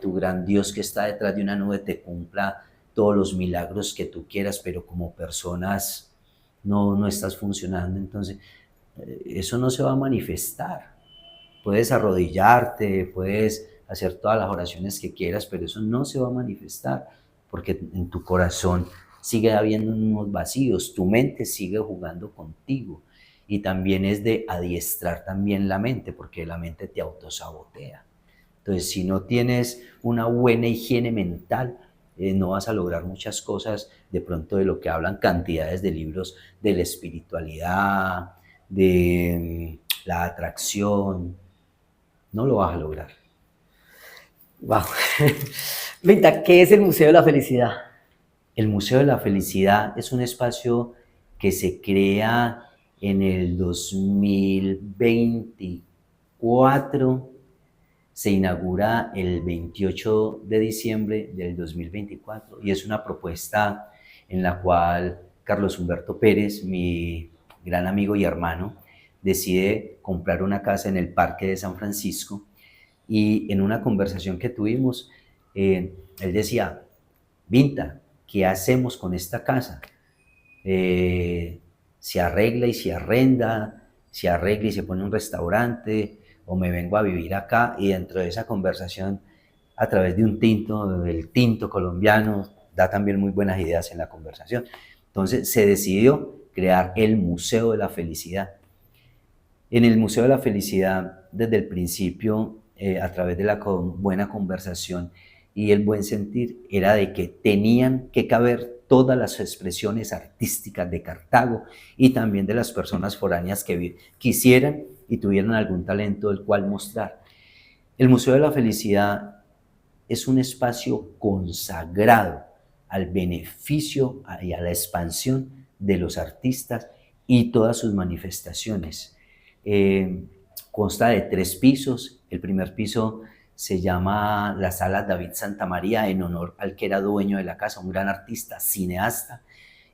tu gran Dios que está detrás de una nube te cumpla todos los milagros que tú quieras, pero como personas no estás funcionando, entonces eso no se va a manifestar. Puedes arrodillarte, puedes hacer todas las oraciones que quieras, pero eso no se va a manifestar, porque en tu corazón sigue habiendo unos vacíos, tu mente sigue jugando contigo. Y también es de adiestrar también la mente, porque la mente te autosabotea. Entonces, si no tienes una buena higiene mental, no vas a lograr muchas cosas de pronto de lo que hablan cantidades de libros de la espiritualidad, de la atracción. No lo vas a lograr. Wow. Vinta, ¿qué es el Museo de la Felicidad? El Museo de la Felicidad es un espacio que se crea en el 2024, se inaugura el 28 de diciembre del 2024 y es una propuesta en la cual Carlos Humberto Pérez, mi gran amigo y hermano, decide comprar una casa en el Parque de San Francisco y en una conversación que tuvimos, él decía, Vinta, ¿qué hacemos con esta casa? Se arregla y se arrenda, se arregla y se pone un restaurante, o me vengo a vivir acá, y dentro de esa conversación, a través de un tinto, el tinto colombiano, da también muy buenas ideas en la conversación. Entonces se decidió crear el Museo de la Felicidad. En el Museo de la Felicidad, desde el principio, a través de la buena conversación y el buen sentir, era de que tenían que caber todas las expresiones artísticas de Cartago y también de las personas foráneas que quisieran y tuvieran algún talento del cual mostrar. El Museo de la Felicidad es un espacio consagrado al beneficio y a la expansión de los artistas y todas sus manifestaciones. Consta de 3 pisos. El primer piso se llama la Sala David Santamaría, en honor al que era dueño de la casa, un gran artista, cineasta.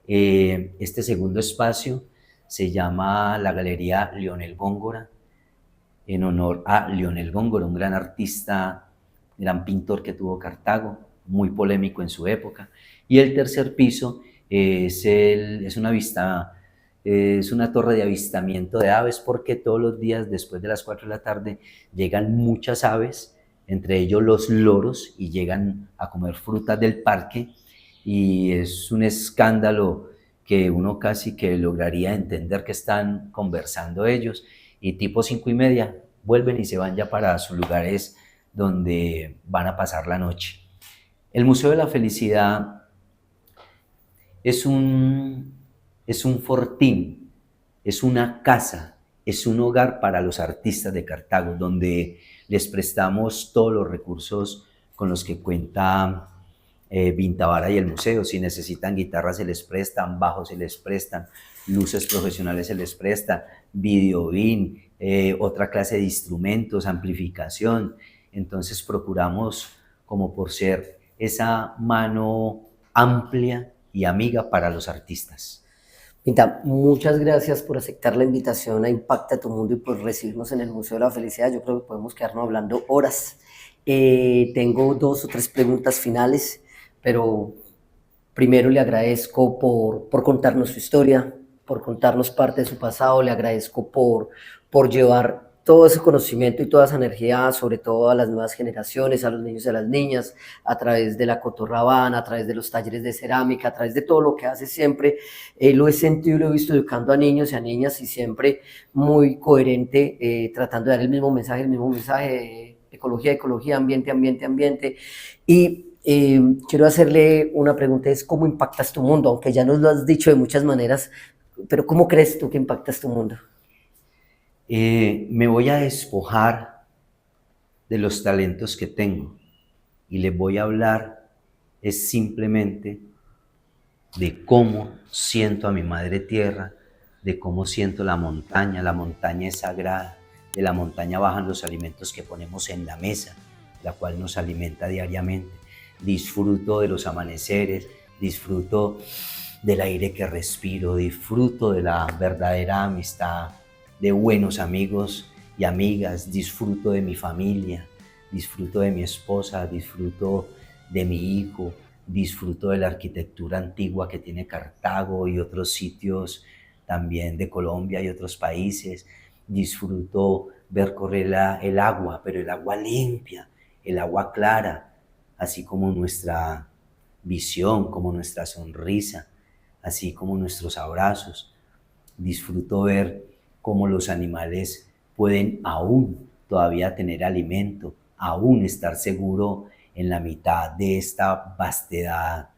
Este segundo espacio se llama la Galería Leonel Góngora, en honor a Leonel Góngora, un gran artista, gran pintor que tuvo Cartago, muy polémico en su época. Y el tercer piso es una torre de avistamiento de aves, porque todos los días después de las 4 de la tarde llegan muchas aves, entre ellos los loros, y llegan a comer frutas del parque, y es un escándalo que uno casi que lograría entender que están conversando ellos, y tipo 5:30 vuelven y se van ya para sus lugares donde van a pasar la noche. El Museo de la Felicidad es un fortín, es una casa, es un hogar para los artistas de Cartago, donde les prestamos todos los recursos con los que cuenta Vintavara y el museo. Si necesitan guitarras se les prestan, bajos se les prestan, luces profesionales se les presta, videobeam, otra clase de instrumentos, amplificación. Entonces procuramos, como por ser esa mano amplia y amiga para los artistas. Vinta, muchas gracias por aceptar la invitación a Impacta tu Mundo y por recibirnos en el Museo de la Felicidad. Yo creo que podemos quedarnos hablando horas. Tengo 2 o 3 preguntas finales, pero primero le agradezco por contarnos su historia, por contarnos parte de su pasado. Le agradezco por llevar todo ese conocimiento y toda esa energía, sobre todo a las nuevas generaciones, a los niños y a las niñas, a través de la cotorrabana, a través de los talleres de cerámica, a través de todo lo que hace siempre. Lo he sentido y lo he visto educando a niños y a niñas, y siempre muy coherente, tratando de dar el mismo mensaje, ecología, ecología, ambiente, ambiente, ambiente. Y quiero hacerle una pregunta, es ¿cómo impactas tu mundo? Aunque ya nos lo has dicho de muchas maneras, pero ¿cómo crees tú que impactas tu mundo? Me voy a despojar de los talentos que tengo y les voy a hablar es simplemente de cómo siento a mi madre tierra, de cómo siento la montaña es sagrada, de la montaña bajan los alimentos que ponemos en la mesa, la cual nos alimenta diariamente. Disfruto de los amaneceres, disfruto del aire que respiro, disfruto de la verdadera amistad de buenos amigos y amigas, disfruto de mi familia, disfruto de mi esposa, disfruto de mi hijo, disfruto de la arquitectura antigua que tiene Cartago y otros sitios también de Colombia y otros países. Disfruto ver correr el agua, pero el agua limpia, el agua clara, así como nuestra visión, como nuestra sonrisa, así como nuestros abrazos. Disfruto ver cómo los animales pueden aún todavía tener alimento, aún estar seguro en la mitad de esta vastedad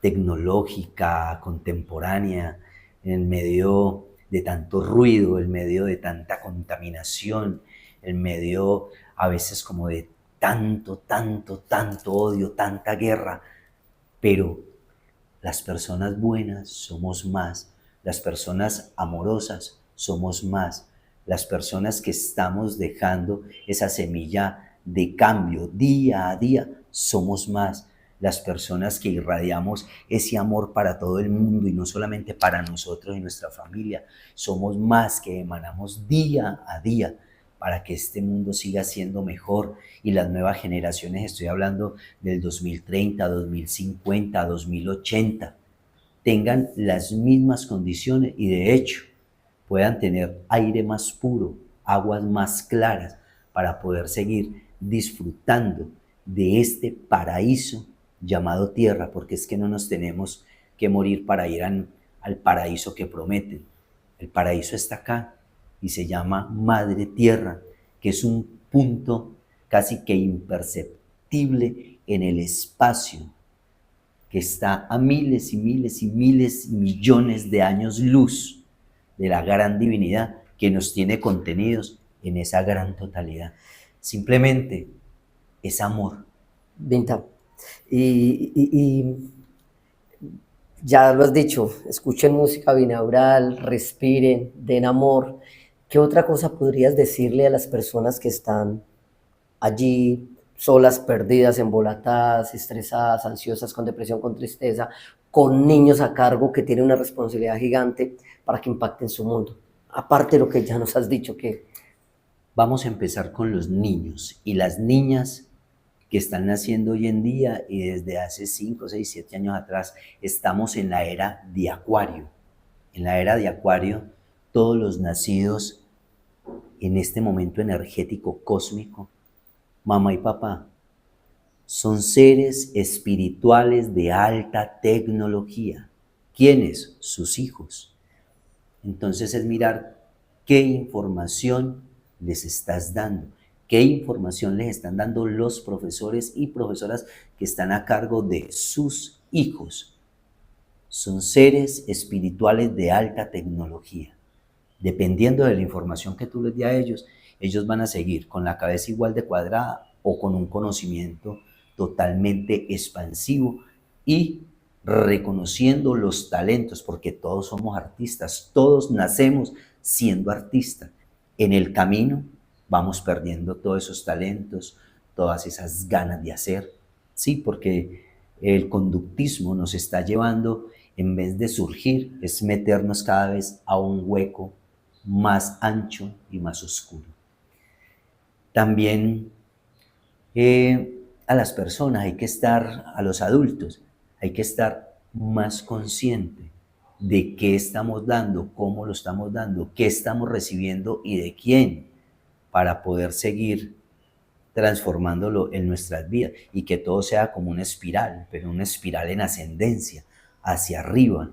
tecnológica, contemporánea, en medio de tanto ruido, en medio de tanta contaminación, en medio a veces como de tanto odio, tanta guerra. Pero las personas buenas somos más, las personas amorosas somos más, las personas que estamos dejando esa semilla de cambio día a día somos más, las personas que irradiamos ese amor para todo el mundo y no solamente para nosotros y nuestra familia, somos más, que emanamos día a día para que este mundo siga siendo mejor y las nuevas generaciones, estoy hablando del 2030, 2050, 2080, tengan las mismas condiciones y de hecho puedan tener aire más puro, aguas más claras para poder seguir disfrutando de este paraíso llamado tierra, porque es que no nos tenemos que morir para ir al paraíso que prometen. El paraíso está acá y se llama Madre Tierra, que es un punto casi que imperceptible en el espacio, que está a miles y miles y miles y millones de años luz de la gran divinidad que nos tiene contenidos en esa gran totalidad. Simplemente es amor. Vinta, y ya lo has dicho, escuchen música binaural, respiren, den amor. ¿Qué otra cosa podrías decirle a las personas que están allí solas, perdidas, embolatadas, estresadas, ansiosas, con depresión, con tristeza, con niños a cargo que tienen una responsabilidad gigante para que impacten su mundo? Aparte de lo que ya nos has dicho, que vamos a empezar con los niños y las niñas que están naciendo hoy en día y desde hace 5, 6, 7 años atrás. Estamos en la era de Acuario. En la era de Acuario, todos los nacidos en este momento energético cósmico, mamá y papá, son seres espirituales de alta tecnología. ¿Quiénes? Sus hijos. Entonces es mirar qué información les estás dando, qué información les están dando los profesores y profesoras que están a cargo de sus hijos. Son seres espirituales de alta tecnología. Dependiendo de la información que tú les des a ellos van a seguir con la cabeza igual de cuadrada o con un conocimiento totalmente expansivo y reconociendo los talentos, porque todos somos artistas, todos nacemos siendo artistas. En el camino vamos perdiendo todos esos talentos, todas esas ganas de hacer, sí, porque el conductismo nos está llevando, en vez de surgir, es meternos cada vez a un hueco más ancho y más oscuro. También a las personas hay que estar, a los adultos, hay que estar más consciente de qué estamos dando, cómo lo estamos dando, qué estamos recibiendo y de quién, para poder seguir transformándolo en nuestras vidas y que todo sea como una espiral, pero una espiral en ascendencia, hacia arriba.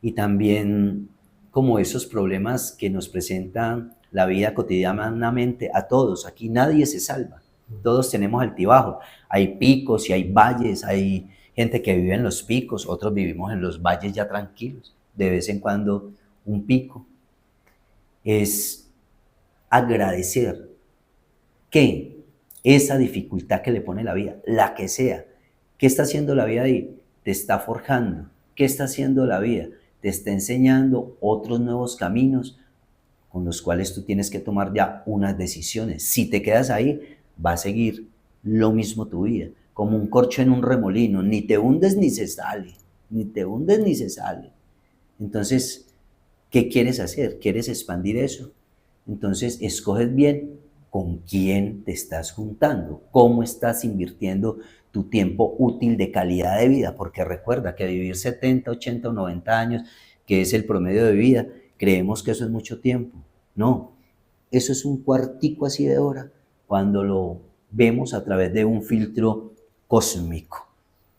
Y también como esos problemas que nos presentan la vida cotidianamente a todos. Aquí nadie se salva, todos tenemos altibajos, hay picos y hay valles, hay gente que vive en los picos, otros vivimos en los valles ya tranquilos, de vez en cuando un pico. Es agradecer que esa dificultad que le pone la vida, la que sea, ¿qué está haciendo la vida ahí? Te está forjando. ¿Qué está haciendo la vida? Te está enseñando otros nuevos caminos con los cuales tú tienes que tomar ya unas decisiones. Si te quedas ahí, va a seguir lo mismo tu vida, como un corcho en un remolino, ni te hundes ni se sale, ni te hundes ni se sale. Entonces, ¿Qué quieres hacer? ¿Quieres expandir eso? Entonces, escoges bien con quién te estás juntando, cómo estás invirtiendo tu tiempo útil de calidad de vida, porque recuerda que vivir 70, 80 o 90 años, que es el promedio de vida, creemos que eso es mucho tiempo. No, eso es un cuartico así de hora cuando lo vemos a través de un filtro cósmico.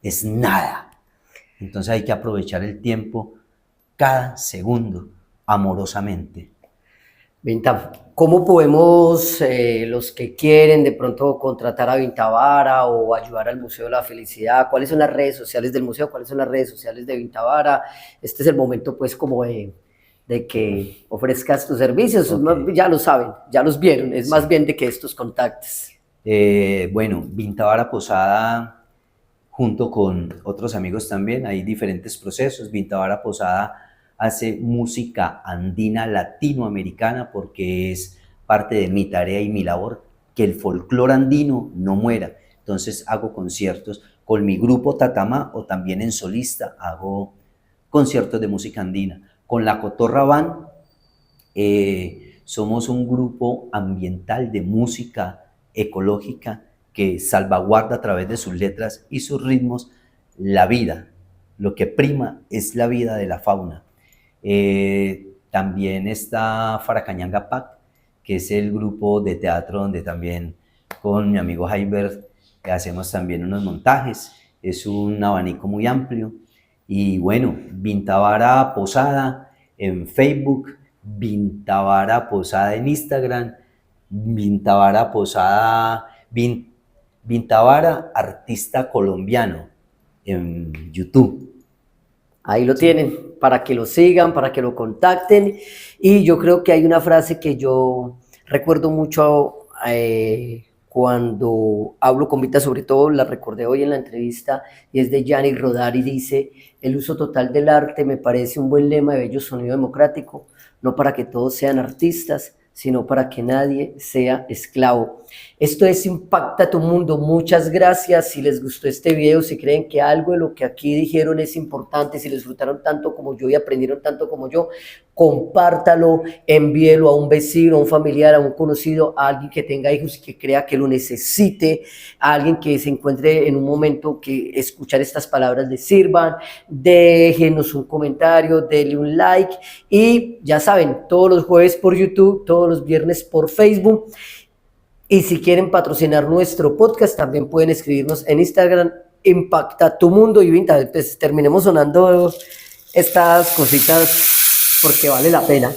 Es nada. Entonces hay que aprovechar el tiempo cada segundo amorosamente. Vinta, ¿cómo podemos los que quieren de pronto contratar a Vintavara o ayudar al Museo de la Felicidad? ¿Cuáles son las redes sociales del museo? ¿Cuáles son las redes sociales de Vintavara? Este es el momento pues como de que ofrezcas tus servicios. Okay. Ya lo saben, ya los vieron, es más bien de que estos contactes. Bueno, Vintavara Posada, junto con otros amigos también, hay diferentes procesos. Vintavara Posada hace música andina latinoamericana porque es parte de mi tarea y mi labor, que el folclore andino no muera. Entonces hago conciertos con mi grupo Tatamá o también en solista hago conciertos de música andina. Con la Cotorra Band somos un grupo ambiental de música ecológica que salvaguarda a través de sus letras y sus ritmos la vida. Lo que prima es la vida de la fauna. También está Faracañanga Pac, que es el grupo de teatro donde también con mi amigo Jaibert hacemos también unos montajes. Es un abanico muy amplio. Y bueno, Vintavara Posada en Facebook, Vintavara Posada en Instagram, Vintavara Posada, Vintavara Artista Colombiano en YouTube. Ahí lo tienen, para que lo sigan, para que lo contacten. Y yo creo que hay una frase que yo recuerdo mucho cuando hablo con Vita, sobre todo la recordé hoy en la entrevista, y es de Yannick Rodari, dice: el uso total del arte me parece un buen lema de bello sonido democrático, no para que todos sean artistas, sino para que nadie sea esclavo. Esto es Impacta tu Mundo. Muchas gracias. Si les gustó este video, si creen que algo de lo que aquí dijeron es importante, si les disfrutaron tanto como yo y aprendieron tanto como yo, compártalo, envíelo a un vecino, a un familiar, a un conocido, a alguien que tenga hijos y que crea que lo necesite, a alguien que se encuentre en un momento que escuchar estas palabras les sirvan. Déjenos un comentario, denle un like y ya saben, todos los jueves por YouTube, todos los viernes por Facebook. Y si quieren patrocinar nuestro podcast, también pueden escribirnos en Instagram, Impacta tu Mundo. Y Vinta, pues terminemos sonando estas cositas porque vale la pena.